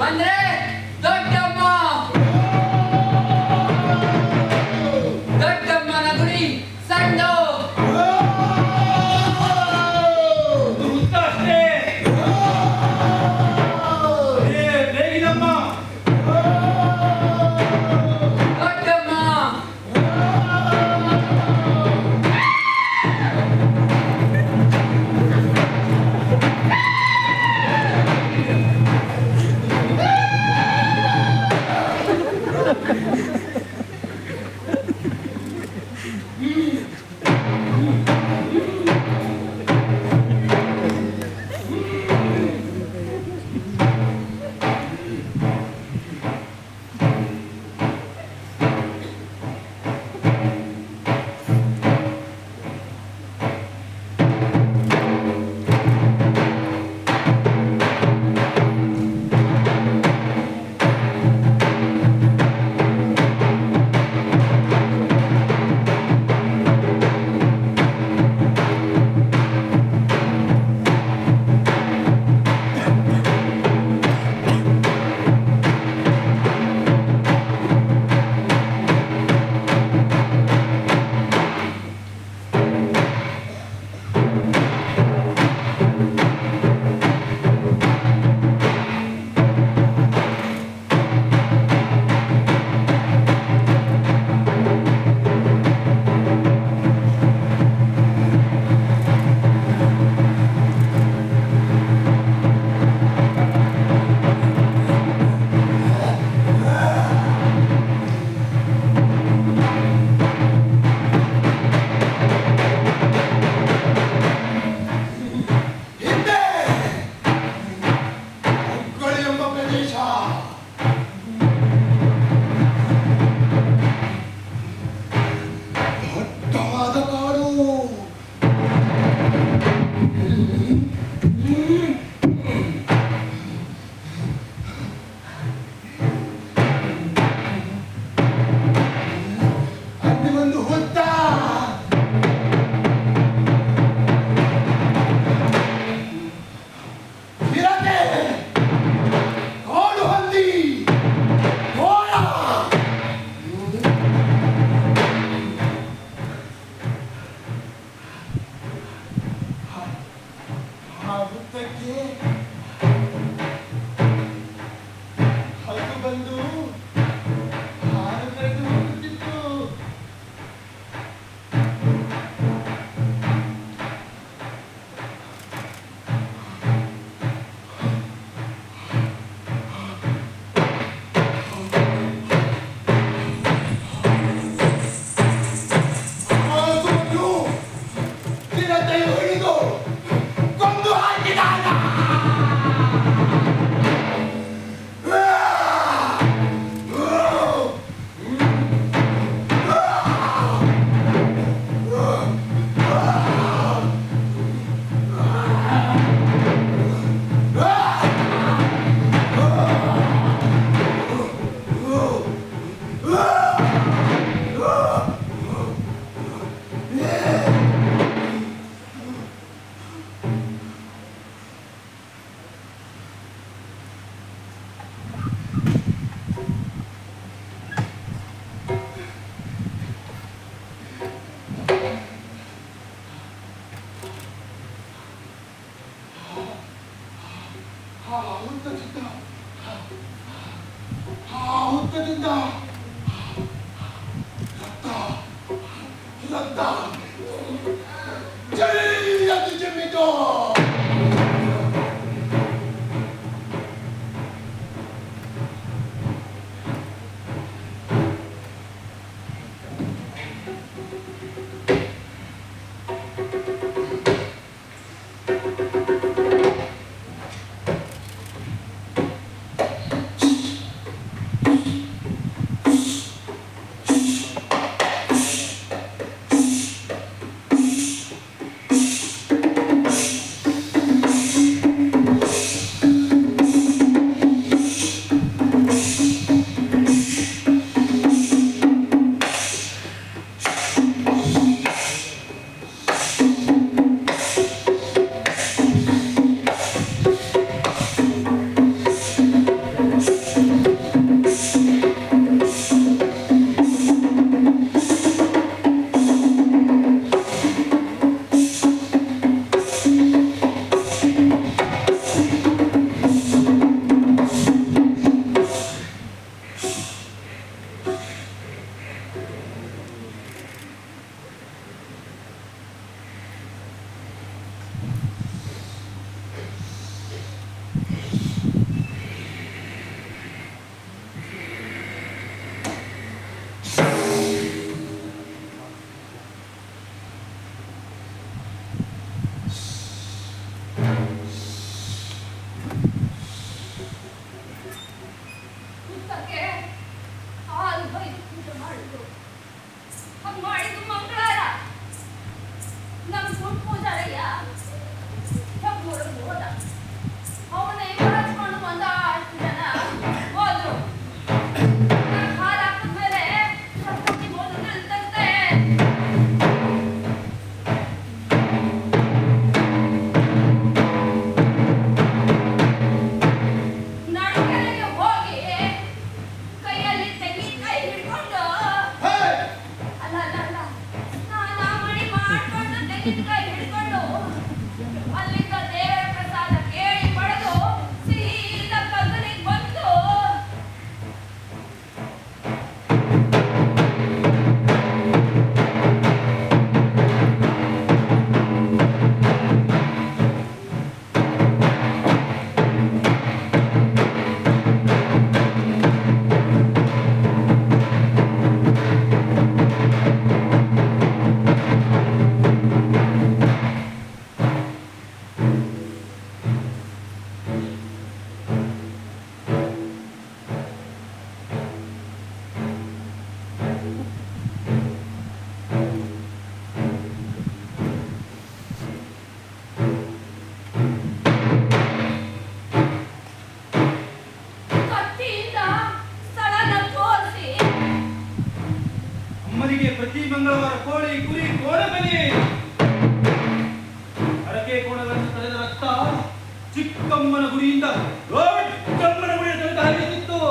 H: ಅಂದ್ರೆ ದೊಡ್ಡಮ್ಮ ದೊಡ್ಡಮ್ಮನ ಗುರಿ ಸಣ್ಣ
A: ಅಷ್ಟೇ ಬೇಗಿನಮ್ಮ
H: ದೊಡ್ಡಮ್ಮ
F: ಹುತ್ತದಿಂದ ರಕ್ತ ಜೈಯಾಗಿ ಜಮ್ಮಿತು.
A: ಮಂಗಳವಾರ ಕೋಳಿ ಕುರಿ ಕೋಣ ಬಲಿ. ಅಡಕೆ ಕೋಣಗಳನ್ನು ತಡೆದ ರಕ್ತ ಚಿಕ್ಕಮ್ಮನ ಗುಡಿಯಿಂದ ದೊಡ್ಡಮ್ಮನ ಗುಡಿಯ ತನಕ ಹರಿಯುತ್ತಿತ್ತು.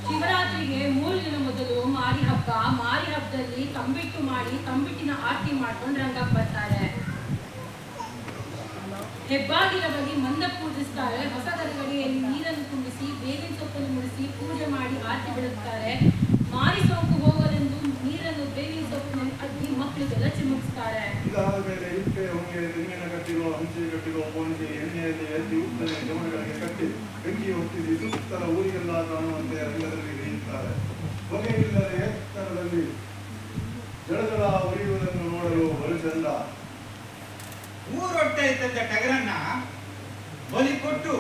C: ಶಿವರಾತ್ರಿಗೆ 3 ದಿನ ಮೊದಲು ಮಾರಿ ಹಬ್ಬ. ಮಾರಿ ಹಬ್ಬದಲ್ಲಿ ತಂಬಿಟ್ಟು ಮಾಡಿ ತಂಬಿಟ್ಟಿನ ಆರತಿ ಮಾಡ್ಕೊಂಡು ರಂಗಕ್ಕೆ ಬರ್ತಾರೆ. ಹೆಬ್ಬಾಗಿಲ ಬಳಿ ಮಂದ ಪೂಜಿಸ್ತಾರೆ. ಹೊಸ ಗರಿಗಡಿಯಲ್ಲಿ ನೀರನ್ನು ತುಂಬಿಸಿ ಬೇವಿನ ಸೊಪ್ಪನ್ನು ಮುಡಿಸಿ ಪೂಜೆ ಮಾಡಿ ಆರತಿ ಬಿಡುತ್ತಾರೆ. ಮಾರಿ ಸೋಂಕು ಹೋಗಲೆಂದು ನೀರನ್ನು ಬೇವಿನ ಸೊಪ್ಪಿನಲ್ಲಿ ಅದ್ದಿ ಮಕ್ಕಳಿಗೆಲ್ಲ ಚಿಮುಕಿಸ್ತಾರೆ.
B: ಇದಾದ ಮೇಲೆ ಇಟ್ಟೆ ಹೊಂಗೆ ತೆಂಗಿನ ಕಟ್ಟಿರೋ ಹಂಚಿ ಕಟ್ಟಿರೋ ಪೋಣಿಸಿ ಎಣ್ಣೆಯಲ್ಲಿ ಎದ್ದು ಉತ್ತನೆ ಜಮಡಿಗಳಿಗೆ ಕಟ್ಟಿ ಬೆಂಕಿ ಹೊತ್ತಿಸಿ ಸುತ್ತಲ ಊರಿಗೆಲ್ಲ ಕಾಣುವಂತೆ ರಂಗದಲ್ಲಿ ಬೇಯುತ್ತಾರೆ. ಹೊಗೆಯಿಲ್ಲದೆ ಎತ್ತರದಲ್ಲಿ ಜಳಜಳ ಉರಿಯುವುದನ್ನು ನೋಡಲು ಬಲು ಚಂದ.
D: ಊರೊಟ್ಟೆ ಇದ್ದ ಟಗರನ್ನ ಬಲಿ ಕೊಟ್ಟು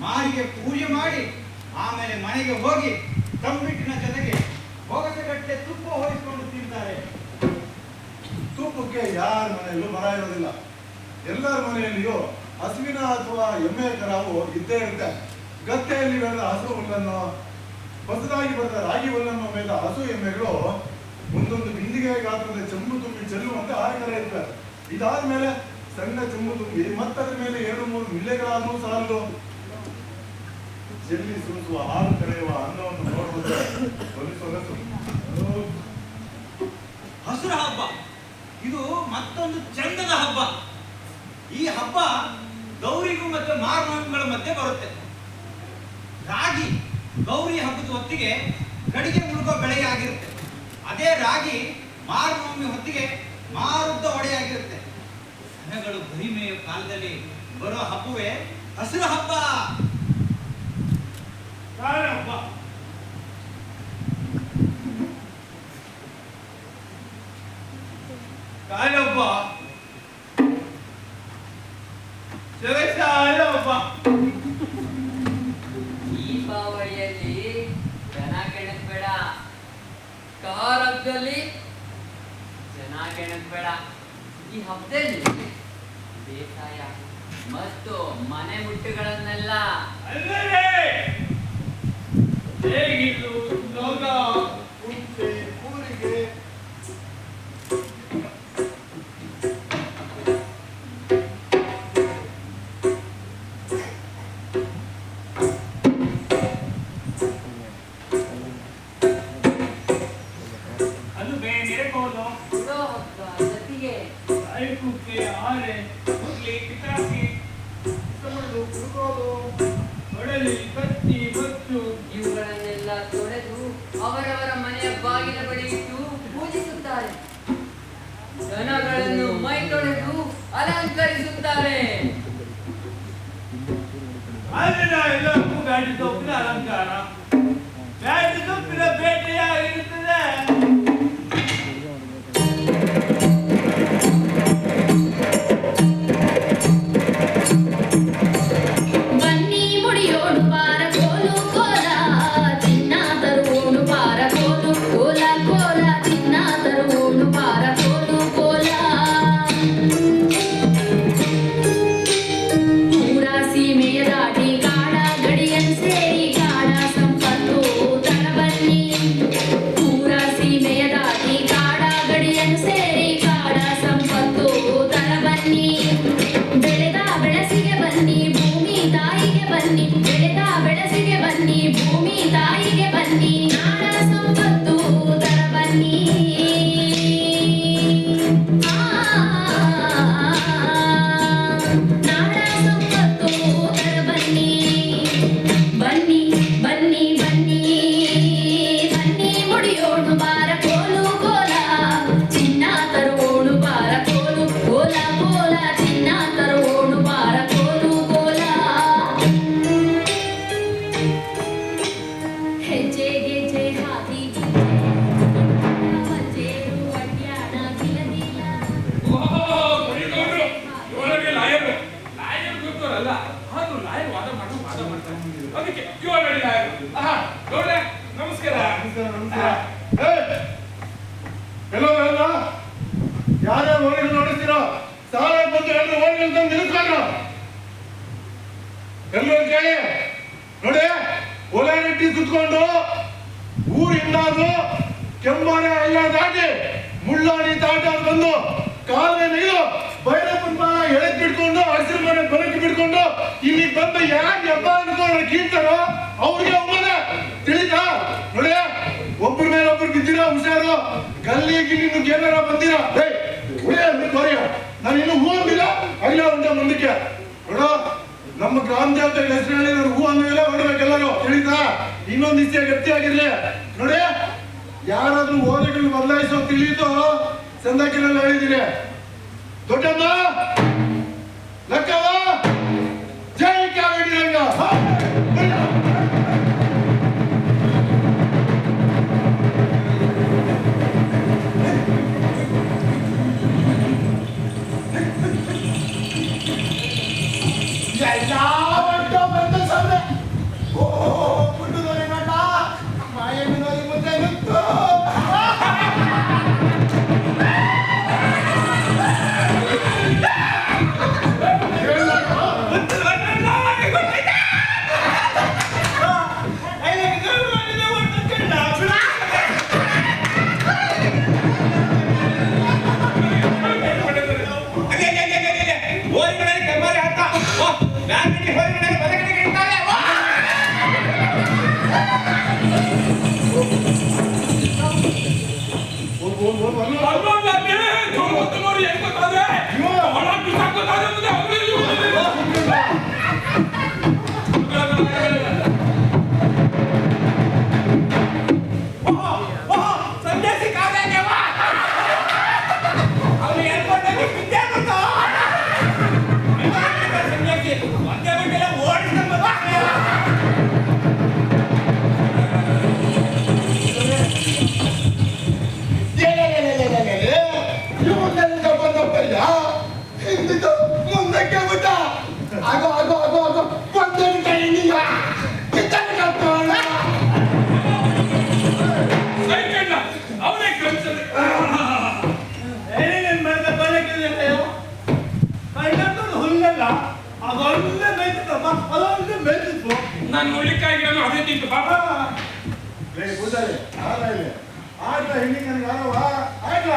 D: ಮಾರಿಗೆ ಪೂಜೆ ಮಾಡಿ ಆಮೇಲೆ ಮನೆಗೆ ಹೋಗಿ ತಂಬಿಟ್ಟಿನ ಜೊತೆಗೆ ಹೊಗಸಗಟ್ಟೆ ತುಪ್ಪ ಹೊರಿಸಿಕೊಂಡು ತಿಂತಾರೆ.
B: ತುಪ್ಪಕ್ಕೆ ಯಾರ ಮನೆಯಲ್ಲೂ ಮರ ಇರೋದಿಲ್ಲ. ಎಲ್ಲರ ಮನೆಯಲ್ಲಿಯೂ ಹಸುವಿನ ಅಥವಾ ಎಮ್ಮೆಯ ಕರಾವು ಇದ್ದೇ ಇರುತ್ತೆ. ಗದ್ದೆಯಲ್ಲಿ ಬೆಳೆದ ಹಸು ಹುಲ್ಲನ್ನು, ಹೊಸದಾಗಿ ಬರೆದ ರಾಗಿ ಹುಲ್ಲನ್ನು ಮೇದ ಹಸು ಎಮ್ಮೆಗಳು ಒಂದೊಂದು ಬಿಂದಿಗೆ ಗಾತ್ರದ ಚೆಂಬು ತುಂಬಿ ಚೆಲ್ಲುವಂತೆ ಆಹಾರ ಇರ್ತವೆ. ಇದಾದ ಮೇಲೆ ಸಣ್ಣ ಚೆಂಬು ತುಂಬಿ ಮತ್ತದ್ರ ಮೇಲೆ 2-3 ಮಿಲ್ಲೆಗಳಾದ್ರೂ ಸಾಲದು. ಚೆಲ್ಲಿ ಸುರಿಸುವ ಹಾಲು ಕರೆಯುವ ಅನ್ನವನ್ನು ನೋಡುವುದು ಸೊಗಸು.
D: ಹಸುರ ಹಬ್ಬ ಇದು ಮತ್ತೊಂದು ಚಂದದ ಹಬ್ಬ. ಈ ಹಬ್ಬ ಗೌರಿಗೂ ಮತ್ತು ಮಾರನವಮಿಗಳ ಮಧ್ಯೆ ಬರುತ್ತೆ. ರಾಗಿ ಗೌರಿ ಹಬ್ಬದ ಹೊತ್ತಿಗೆ ಕಡಿಗೆ ಮುಳುಗೋ ಬೆಳೆಯಾಗಿರುತ್ತೆ. ಅದೇ ರಾಗಿ ಮಾರನವಮಿ ಹೊತ್ತಿಗೆ ಮಾರುದ್ದ ಒಡೆಯಾಗಿರುತ್ತೆ. ದನಗಳು ಬರಿಮೆಯ ಕಾಲದಲ್ಲಿ ಬರೋ ಹಬ್ಬವೇ ಹಸಿರು ಹಬ್ಬ.
A: ಹಬ್ಬ ಕಾಲೊಬ್ಬ ಹಬ್ಬ.
H: ದೀಪಾವಳಿಯಲ್ಲಿ ಜನ ಕೆಣಕ್ಬೇಡ, ಕಾರ್ ಹಬ್ಬದಲ್ಲಿ ಜನ ಕೆಣಕ್ಬೇಡ. ಈ ಹಬ್ಬದಲ್ಲಿ ಬೇಸಾಯ ಮತ್ತು ಮನೆ ಮುಟ್ಟುಗಳನ್ನೆಲ್ಲ
A: ಹೇಗಿದ್ದು ಲೋಕ
B: ಕುಂಟೆ ಕೂರಿಗೆ
E: ಹೇಗೋದು
H: ಕೊಡೋ ಹಬ್ಬ ಜೊತೆಗೆ
E: ಐಕುಕ್ಕೆ ಆರೆ ಹುಡ್ಲಿ ಕಿತಾಸಿ ತಗೊಂಡು ಕುಡ್ಕೋದು ಒಡಲಿ ಕತ್ತಿ ಬತ್ತು
H: ಇವುಗಳನ್ನೆಲ್ಲ ತೊಳೆದು ಅವರವರ ಮನೆಯ ಬಾಗಿಲ ಬಳಿ ಇಟ್ಟು ಪೂಜಿಸುತ್ತಾರೆ. ದನಗಳನ್ನು ಮೈ ತೊಳೆದು ಅಲಂಕರಿಸುತ್ತಾರೆ.
E: ಆದ್ರೆ ಎಲ್ಲರಿಗೂ ಬ್ಯಾಟಿ ಸೊಪ್ಪಿನ ಅಲಂಕಾರ, ಬ್ಯಾಟಿ ಸೊಪ್ಪಿನ ಬೇಟೆಯಾಗಿರುತ್ತದೆ.
C: ಬನ್ನಿ ಮುಡಿಯೋಡು ಪಾರ ಕೋಲು ಕೋಲ ಚಿನ್ನ ತರುವೋಡು ಪಾರ ಕೋಲು ಕೋಲ ಕೋಲ ಚಿನ್ನ ತರುವೋಡು ಪಾರ ಕೋಲು ಕೋಲ ಊರ ಸೀಮೆಯ ದಾಟಿ ಕಾಡ ಗಡಿಯನ್ನು ಸೇರಿ ಕಾಡ ಸಂಪತ್ತು ತರ ಬನ್ನಿ. ಊರ ಸೀಮೆಯ ದಾಟಿ ಕಾಡ ಗಡಿಯನ್ನು ಸೇರಿ ಕಾಡ ಸಂಪತ್ತು ತರ ಬನ್ನಿ. ಬೆಳೆದ ಬೆಳಸಿಗೆ ಬನ್ನಿ ಭೂಮಿ ತಾಯಿಗೆ ಬನ್ನಿ. ಬೆಳೆದ ಬೆಳಸಿಗೆ ಬನ್ನಿ ಭೂಮಿ ತಾಯಿಗೆ ಬನ್ನಿ. ನಾಡ ಸಂಪತ್ತು ತರ ಬನ್ನಿ. ನಾಡ ಸಂಪತ್ತು ತರ ಬನ್ನಿ. ಬನ್ನಿ ಬನ್ನಿ ಬನ್ನಿ ಬನ್ನಿ ಮುಡಿಯೋಡು ಬಾರ ಕೋಲು ಕೋಲ ಚಿನ್ನ ತರುವೋಡು ಬಾರ ಕೋಲು ಕೋಲ ಕೋಲ ಚಿನ್ನ ತರುವೋಡು ಬಾರ ಕೋಲು ಕೋಲ. ಹೆಜ್ಜೆ ಗೆಜ್ಜೆ ಹಾದಿ ಮಜ್ಜೇರು ಅಡ್ಯಾಣ ಗಿಲದಿಲ್ಲ.
E: ಇವರಿಗೆ ಲಾಯರ್ ಗೊತ್ತೋರಲ್ಲ, ಆದ್ರೂ ಲಾಯರ್ ವಾದ ಮಾಡ್ತಾರೆ. ಅದಕ್ಕೆ ಇವರಲ್ಲಿ ಲಾಯರ್. ನೋಡ್ರೆ ನಮಸ್ಕಾರ.
B: ಎಲ್ಲೋದ್ರಲ್ಲ ಯಾರ್ಯಾರು ಓಣಿಗಳು ನೋಡಿಸ್ತೀರೋ ಸಾಲ ಬಂದು ಎಲ್ಲರೂ ಓಣಿಗಳು ತಂದು ನಿಲ್ಲಿಸ್ಕೊಂಡ್ರು. ಎಲ್ಲರೂ ಕೇಳಿ ನೋಡಿ, ಒಲೆ ನೆಟ್ಟಿ ಸುತ್ಕೊಂಡು ಊರಿಂದಾದ್ರು ಕೆಂಬಾನೆ ಎಲ್ಲ ದಾಟಿ ಮುಳ್ಳಾಣಿ ತಾಟ ಬಂದು ಕಾಲುವೆ ನೀರು ಭೈರಪ್ಪನ ಎಳೆದ್ ಬಿಟ್ಕೊಂಡು ಹಸಿರು ಮನೆ ಬರಕ್ಕೆ ಬಿಟ್ಕೊಂಡು ಇಲ್ಲಿ ಬಂದು ಯಾಕೆ ಹಬ್ಬ ಅನ್ಕೊಂಡು ಕೀಳ್ತಾರೋ ಅವ್ರಿಗೆ ಅವಮಾನ ತಿಳಿತಾ. ನೋಡಿ, ಒಬ್ಬರ ಮೇಲೆ ಒಬ್ರು ಬಿದ್ದಿರ ಹುಷಾರು. ಗಲ್ಲಿ ಗಿಲ್ಲಿ ಏನಾರ ಬಂದಿರ ನಾನು ಇನ್ನು ಹೂ ಅಂದಿಲ್ಲ ಅಲ್ಲ ಉಂಟ ಮುಂದಕ್ಕೆ. ನೋಡೋ, ನಮ್ಮ ಗ್ರಾಮ ದೇವತೆ ಹೆಸರು ಹೇಳಿ ನಾನು ಹೂ ಅಂದಿಲ್ಲ ಹೊರಡ್ಬೇಕೆಲ್ಲರೂ ತಿಳಿತಾ. ಇನ್ನೊಂದು ಇಷ್ಟೇ ಗಟ್ಟಿ ಆಗಿರ್ಲಿ. ನೋಡಿ, ಯಾರಾದ್ರೂ ಓಲೆಗಳು ಬದಲಾಯಿಸೋ ತಿಳಿದು ಸಂದಾಕಿನಲ್ಲಿ ಹೇಳಿದ್ದೀನಿ. ದೊಡ್ಡಮ್ಮ ಲಕ್ಕವ ಜೈ ಕಾವೇರಿ ರಂಗ.
E: ನೋಡಿ ಹೆಂಗ್ ಗೊತ್ತಾದ್ರೆ ಒಳ ಬಿಸಾಕೋದಾದ್ರೆ ಮುಂದೆ ಸಂದೇಶಿ ಕಾವ್ಯವ ಅವನು ಹೇಳ್ಕೊಂಡಾಗ ಬಿದ್ದೆ ಗೊತ್ತಾ ಸಂದೇಶಿ ಒಂದೇ ಬಿಟ್ಟೆಲ್ಲ ಓಡಿಸ್ಕೊಂಡು
B: ಮುಂದಕ್ಕೆ ಬಿಟ್ಟ ಆಗೋ ಆಗೋ ಆಗೋ ಆಗೋ ಬಂದೇನು ಕೈನಿಯ ಕಿತ್ತನೆ ಕತ್ತೋಣ
E: ಸೈಕಣ್ಣ ಅವನೇ ಕಳಿಸದೆ ಏನೇನು ಮಾಡಿದ ಬರಕಿಲ್ಲ ಕೈನದ್ದು ಹುಲ್ಲಲ್ಲ ಅದೊಂದೇ ಮೇಯ್ತಪ್ಪ ಅದೊಂದೇ ಮೇಯ್ತಿತ್ತು ನಾನು ಮುಳ್ಳಿಕಾಯಿ ಅದೇ ತಿಂತು ಬಾಬಾ
B: ಲೇ ಕೂದಲೇ ಆಗ ಇಲ್ಲಿ ಆಗ ಹೆಣ್ಣಿಗೆ ನನಗೆ ಆರವ ಆಗ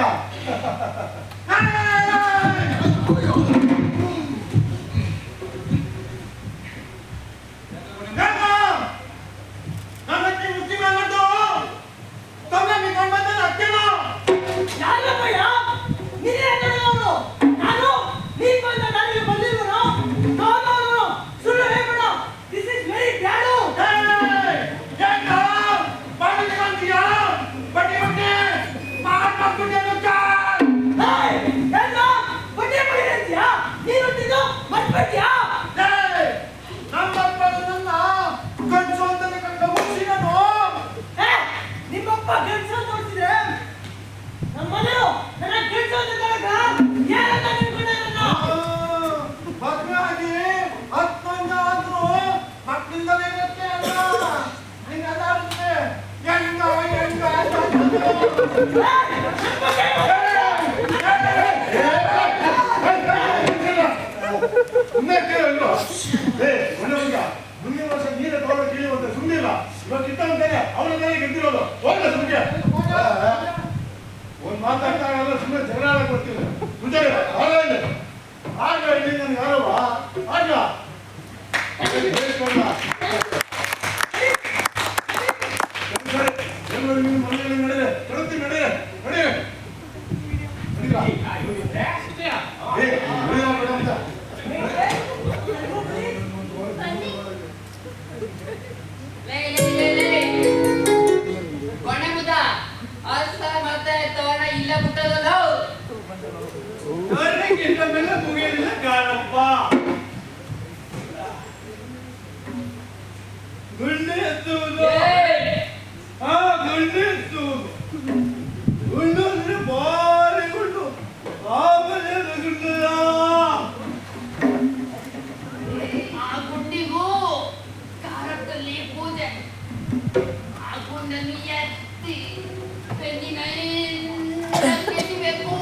B: ಮುಂದಿನ ವರ್ಷ ನೀರೇ ತಗೊಂಡು ಕೀಳುವಂತೆ ಸುಮ್ಮನಿಲ್ಲ. ಇವಾಗ ಕಿತ್ತಂತಾನೆ ಅವರನ್ನೇ ಗೆದ್ದಿರೋದು. ಹೋಗ್ಲ ಸುಮ್ಗೆ ಒಂದ್ ಮಾತಾಡ್ತಾ ಸುಮ್ಮನೆ ಜಗಳ ಆಡಕ್ ಬರ್ತಿಲ್ಲ. ಆಗ ಇಲ್ಲಿ ನನ್ಗೆ ಯಾರವ ಆಗ ಮನೆಯಲ್ಲಿ ನಡೆದೆ ತರುತ್ತಿ ನಡೆದೆ ನಡೆ
H: ಇಲ್ಲ ಬಿಟ್ಟದಲ್ಲ
E: ಮುಗಿಯಲಿಲ್ಲ ಕಾಣಪ್ಪ. ಗುಂಡು ಎತ್ತುವುದು ಗುಂಡು ಎತ್ತುವುದು ಗುಂಡು ಅಂದ್ರೆ ಭಾರಿ ಗುಂಡು. ಆಮೇಲೆ ಗುಂಡಲ್ಲ
H: ಆ ಗುಂಡಿಗೂ ಕಾರಕ್ಕಲ್ಲಿ ಪೂಜೆ. ಆ ಗುಂಡನ್ನು ಎತ್ತಿ ಬೆನ್ನಿನ ಎತ್ತಿಬೇಕು.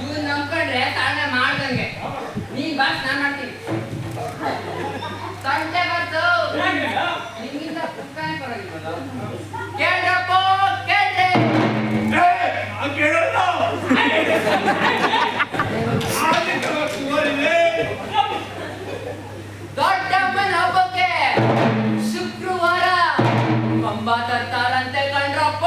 H: ಇವ್ರು ನಂಬ್ಕೊಂಡ್ರೆ ತಾನೇ ಮಾಡ್ದಂಗೆ. ನೀ ಬಾ ಸ್ನಾನ ಮಾಡ್ತೀನಿ. ಸಂಜೆ ಬರ್ತು ನಿಮ್ಗಿಂತ ಪುಸ್ತಕನೇ ಪರವಾಗಿಲ್ಲ. ಕೇಳ್ರಪ್ಪ ಕೇಳ್ರಿ. ದೊಡ್ಡಮ್ಮನ ಹಬ್ಬಕ್ಕೆ ಶುಕ್ರವಾರ ಕಂಬ ತರ್ತಾರಂತೆ ಕಂಡ್ರಪ್ಪ.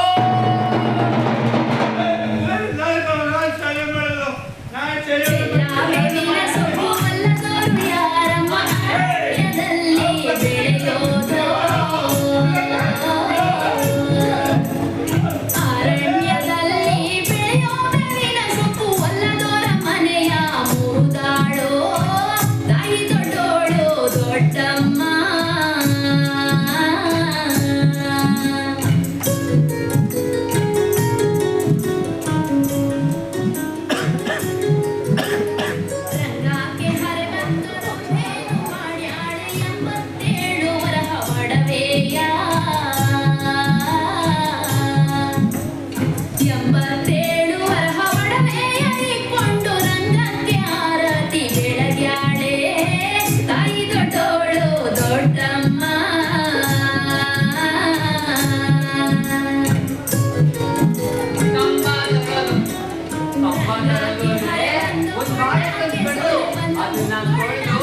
H: ಅದನ್ನ ಕೊಳ್ಳು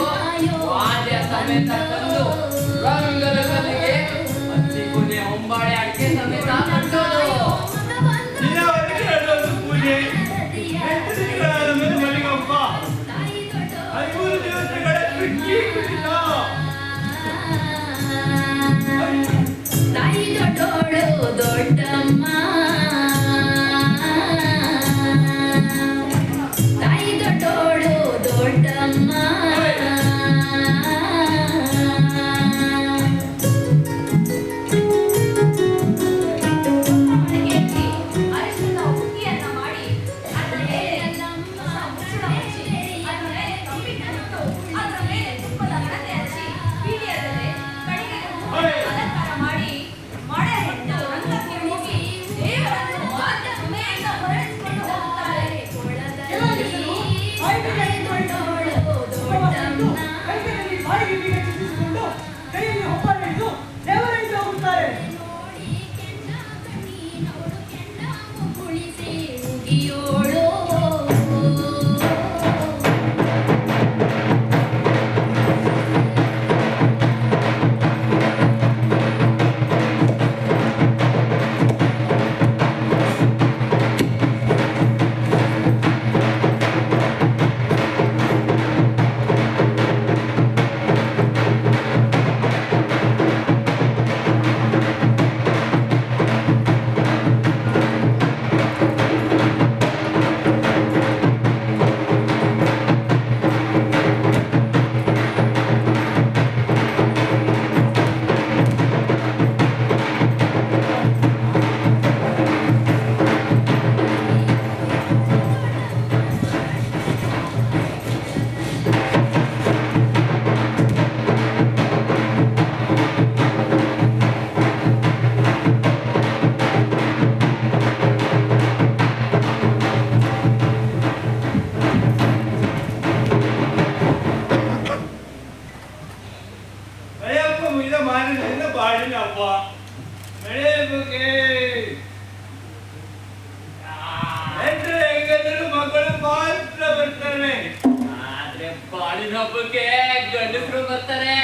H: ವಾದ್ಯ ಸಮೇತ ತಂದು ರಂಗದ ಕಲ್ಲಿಗೆ ಅತಿ ಕೊನೆ ಹೊಂಬಾಳೆ ಅಡಿಕೆ ಸಮೇತ ಕಟ್ಟೋದು.
E: ದಿನವರೆಗೆ ಹೇಳೋದು ಪೂಜೆ ಮೆಟ್ಟಿನಿಗಳಾದ ಮೇಲೆ ಮನೆಗೊಬ್ಬ 13 ದಿವಸಗಳ ಬಿಟ್ಟಿ ಕುಡಿತ
C: ತಾಯಿ ದೊಡ್ಡೋಳು ದೊಡ್ಡಮ್ಮ ತಾಯಿ ದೊಡ್ಡೋಳು ದೊಡ್ಡಮ್ಮ ಅರಿಶಿನ ಹುಗ್ಗಿಯನ್ನ ಮಾಡಿ ಅದರ ಮೇಲೆ ಮುಚ್ಚಳ ಮುಚ್ಚಿ ಅದರ ಮೇಲೆ ಕಂಬಿಟ್ಟನ್ನು ಅದರ ಮೇಲೆ ತುಪ್ಪದ ಹಣತೆ ಹಚ್ಚಿ ಬೀಡಿಯಲ್ಲದೆ ಕಡೆಗೆ ಅಲಂಕಾರ ಮಾಡಿ ಮಳೆ ಹೆಣ್ಣು ರಂಗಕ್ಕೆ ಹೋಗಿ ದೇವರನ್ನು ವಾದ್ಯ ಸುಮೆಯಿಂದ ಹೊರಡಿಸಿಕೊಂಡು ಹೋಗುತ್ತಾರೆ.
G: ಕೈಗಳಲ್ಲಿ ಬಾಯಿಗೆ ಬೀಗ ಚುಚ್ಚಿಸಿಕೊಂಡು ಕೈಯಲ್ಲಿ ಹೊಂಬಾಳೆ ಹಿಡಿದು ದೇವರಿಂದ ಹೋಗುತ್ತಾರೆ.
E: ಮಳೆಯಪ್ಪ ಮುಗಿದ ಮಾರಿನಿಂದ ಬಾಡಿನ ಹಬ್ಬ ಮಳೆ ಬಗ್ಗೆ ಹೆಂಗಂದ್ರು ಮಕ್ಕಳು ಮಾತ್ರ ಬರ್ತಾರೆ.
H: ಆದ್ರೆ ಬಾಳಿನ ಹಬ್ಬಕ್ಕೆ ಗಂಡಸರು ಬರ್ತಾರೆ.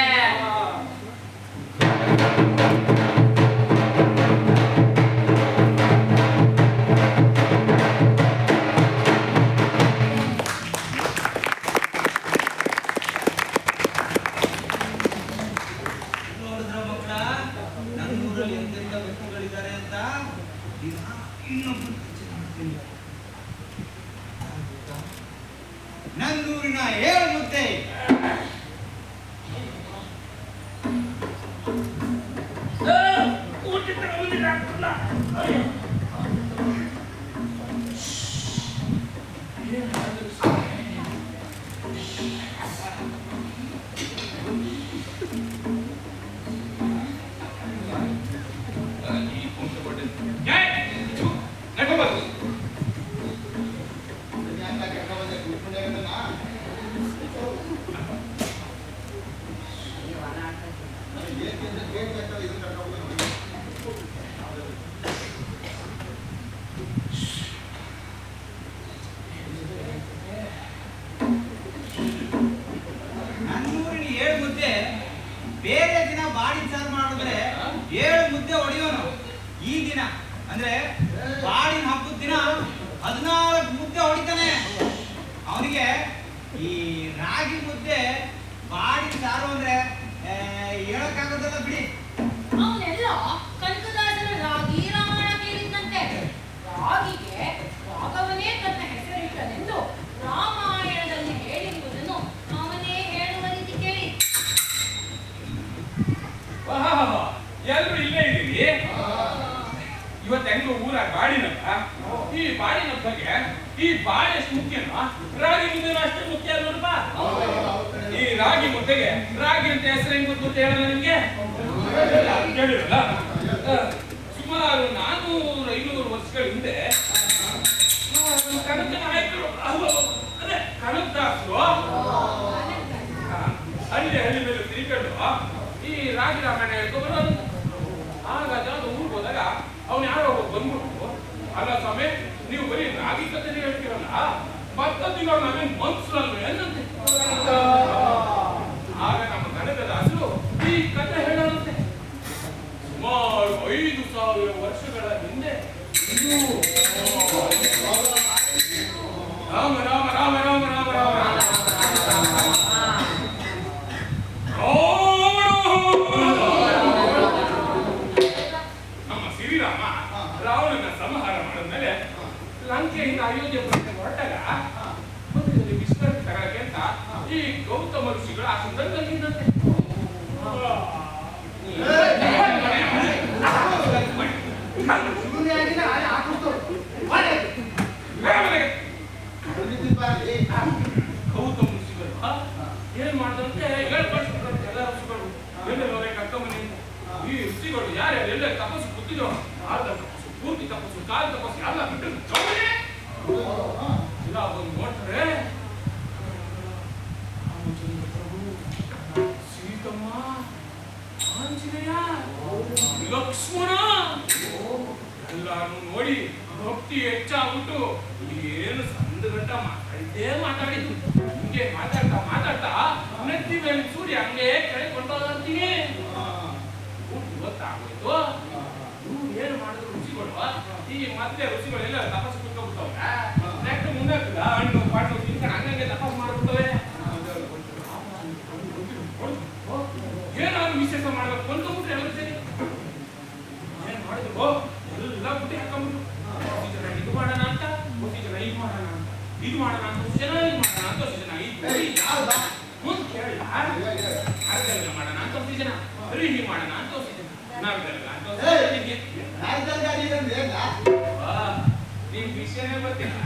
D: ನೋಡಿದ್ರ ಮಕ್ಕಳ ನನ್ನೂರಲ್ಲಿ ಎಂತೆಂತ ವ್ಯಕ್ತಿಗಳಿದ್ದಾರೆ ಅಂತ ದಿನ ಇನ್ನೊಬ್ಬರು ಪರಿಚಯ ಮಾಡ್ತೀನಿ. ನನ್ನೂರಿನ 7 ಮುದ್ದೆ ನನ್ನೂರಿನ 7 ಮುದ್ದೆ ಬೇರೆ ದಿನ ಬಾಡಿ ಸಾರು ಮಾಡಿದ್ರೆ 7 ಮುದ್ದೆ ಹೊಡೆಯೋನು. ಈ ದಿನ ಅಂದ್ರೆ ಬಾಡಿನ ಹಬ್ಬದ ದಿನ 14 ಮುದ್ದೆ ಹೊಡಿತಾನೆ. ಅವನಿಗೆ ಈ ರಾಗಿ ಮುದ್ದೆ ಬಾಡಿ ಸಾರು ಅಂದ್ರೆ ಹೇಳಕ್ಕಾಗೋದಲ್ಲ ಬಿಡಿ.
C: ಅವನೆಲ್ಲ ಕನಕದಾಸರ ರಾಗಿ ರಾಮಾಯಣ ಕೇಳಿದಂತೆ ರಾಗಿಗೆ ರಾಘವನೇ ತನ್ನ ಹೆಸರಿಟ್ಟನೆಂದು ರಾಮಾಯಣದಲ್ಲಿ ಹೇಳಿರುವುದನ್ನು ಅವನೇ ಹೇಳುವ ರೀತಿ ಕೇಳಿ.
E: ಎಲ್ರು ಇಲ್ಲೇ ಇದ್ದೀವಿ. ಇವತ್ತು ಹೆಂಗು ಊರಾಗ ಬಾಡಿನಪ್ಪ. ಈ ಬಾಡಿನ ಬಗ್ಗೆ ಈ ಬಾಡಿ ಎಷ್ಟು ಮುಖ್ಯನೋ ರಾಗಿ ಮುದ್ದೆನೂ ಅಷ್ಟೇ ಮುಖ್ಯ ನೋಡಪ್ಪ. ಈ ರಾಗಿ ಮುದ್ದೆಗೆ ರಾಗಿ ಅಂತ ಹೆಸರು ಹೆಂಗ್ ಗೊತ್ತು ಹೇಳ ನಿಮ್ಗೆ ಕೇಳಿರಲ್ಲ. ಸುಮಾರು 400-500 ವರ್ಷಗಳ ಹಿಂದೆ ಕನಕ ನಾಯಕರು ಅದೇ ಕನಕದಾಸರು ಹಳ್ಳಿ ಮೇಲೆ ತಿರ್ಕೊಂಡು ಈ ರಾಗಿ ರಾಮಾಯಣ ಹೇಳ್ಕೊಂಡು ಆಗ ಅದು ಊರಿಗೆ ಹೋದಾಗ ಅವ್ನು ಯಾರೋ ಬಂದ್ಬಿಟ್ಟು, ಅಲ್ಲ ಸ್ವಾಮಿ ನೀವು ಬರೀ ರಾಗಿ ಕಥೆ ಹೇಳ್ತೀರಲ್ಲ, ಮತ್ತೊಂದು ನಾವೇನು ಮನ್ಸಲ್ವೇ ಅನ್ನಂತೆ. ಆಗ ನಮ್ಮ ಕನಕದ ಹಸಿರು ಈ ಕಥೆ ಹೇಳೋದಂತೆ. ಸುಮಾರು 5,000 ವರ್ಷಗಳ ಹಿಂದೆ ಇದು ರಾಮ ರಾಮ ರಾಮ ರಾಮ ರಾಮ ರಾಮ ನಮ್ಮ ಶ್ರೀರಾಮ ರಾವಣನ ಸಂಹಾರ ಮಾಡಿದ್ಮೇಲೆ ಲಂಕೆಯಿಂದ ಅಯೋಧ್ಯೆ ಹೊರಟಾಗ ಮಧ್ಯದಲ್ಲಿ ವಿಶ್ರಾಂತಿ ತಗೊಳ್ಳಕ್ಕೆ ಅಂತ ಈ ಗೌತಮ ಋಷಿಗಳು ಆ ಸಂದರ್ಭದಲ್ಲಿದ್ದಂತೆ. ಗೌತಮ ಋಷಿಗಳು ಏನ್ ಮಾಡಿದಂತೆ ಹೇಳ್ಕೊಳ್ಸ್ಬಿಟ್ರಂತೆ ಎಲ್ಲ ಋಷಿಗಳು ಎಲ್ಲರವರೇ ಕರ್ಕೊಂಬನಿ. ಈ ಋಷಿಗಳು ಯಾರ್ಯಾರು ಎಲ್ಲ ತಪಸ್ಸು ಕೂತಿದ್ರು ಅರ್ಧ ತಪಸ್ಸು, ಪೂರ್ತಿ ತಪಸ್ಸು, ಕಾಲ ತಪಸ್ಸು ಎಲ್ಲ ಬಿಟ್ಟು ಇಲ್ಲ ಬಂದು ನೋಡ್ತಾರೆ ರಾಮಚಂದ್ರ ಪ್ರಭು, ಸೀತಮ್ಮ, ಆಂಜನೇಯ, ಲಕ್ಷ್ಮಣ ಎಲ್ಲಾರು ನೋಡಿ ಭಕ್ತಿ ಹೆಚ್ಚಾಗ್ಬಿಟ್ಟು ಏನು ಸಂದ ಗಂಟ ಮಾತಾಡಿದ್ದು. ಹಿಂಗೆ ಮಾತಾಡ್ತಾ ಮಾತಾಡ್ತಾ ನೆತ್ತಿ ಮೇಲೆ ಸೂರ್ಯ ಹಂಗೆ ಕೆಳಗೆ ಅಂತೀನಿ. ಗೊತ್ತಾಗೋಯ್ತು ಇವ್ರು ಏನು ಮಾಡಿದ್ರು ಋಷಿಗಳು. ಈ ಮತ್ತೆ ಋಷಿಗಳೆಲ್ಲ ತಪಸ್ಸು ಕುತ್ಕೊಂಡ್ಬಿಟ್ಟವ್ರೆ. ನೆಕ್ಸ್ಟ್ ಮುಂದೆ ಹಣ್ಣು ಪಾಟು ತಿನ್ಕೊಂಡು ಹಂಗಂಗೆ ತಪಸ್ಸು ಮಾಡ್ಬಿಡ್ತವೆ. ಏನಾದ್ರು ವಿಶೇಷ ಮಾಡ್ಬೇಕು ಅಂದ್ಕೊಂಡ್ಬಿಟ್ರೆ ಎಲ್ಲ ಸರಿ ಏನ್ ಮಾಡಿದ್ರು ಎಲ್ಲ ಬುಟ್ಟಿ ಹಾಕೊಂಡ್ಬಿಟ್ಟು ಜನ ಇದು ಮಾಡೋಣ ಅಂತ, ಜನ ಇದು ಮಾಡೋಣ ಅಂತ, ಇದು ಮಾಡೋಣ ಅಂತ, ಜನ ಇದು ಮಾಡೋಣ ಅಂತ, ಜನ ಮುಂದೆ ಕೇಳಿ ಅರ್ಧಲ್ಲ ಮಾಡೋಣ ಅಂತ ಜನ, ರೀತಿ ಮಾಡೋಣ ಅಂತ ಜನ, ನಾವೆಲ್ಲ ಅಂತ ನಿಮ್ ವಿಷಯನೇ ಗೊತ್ತಿಲ್ಲ.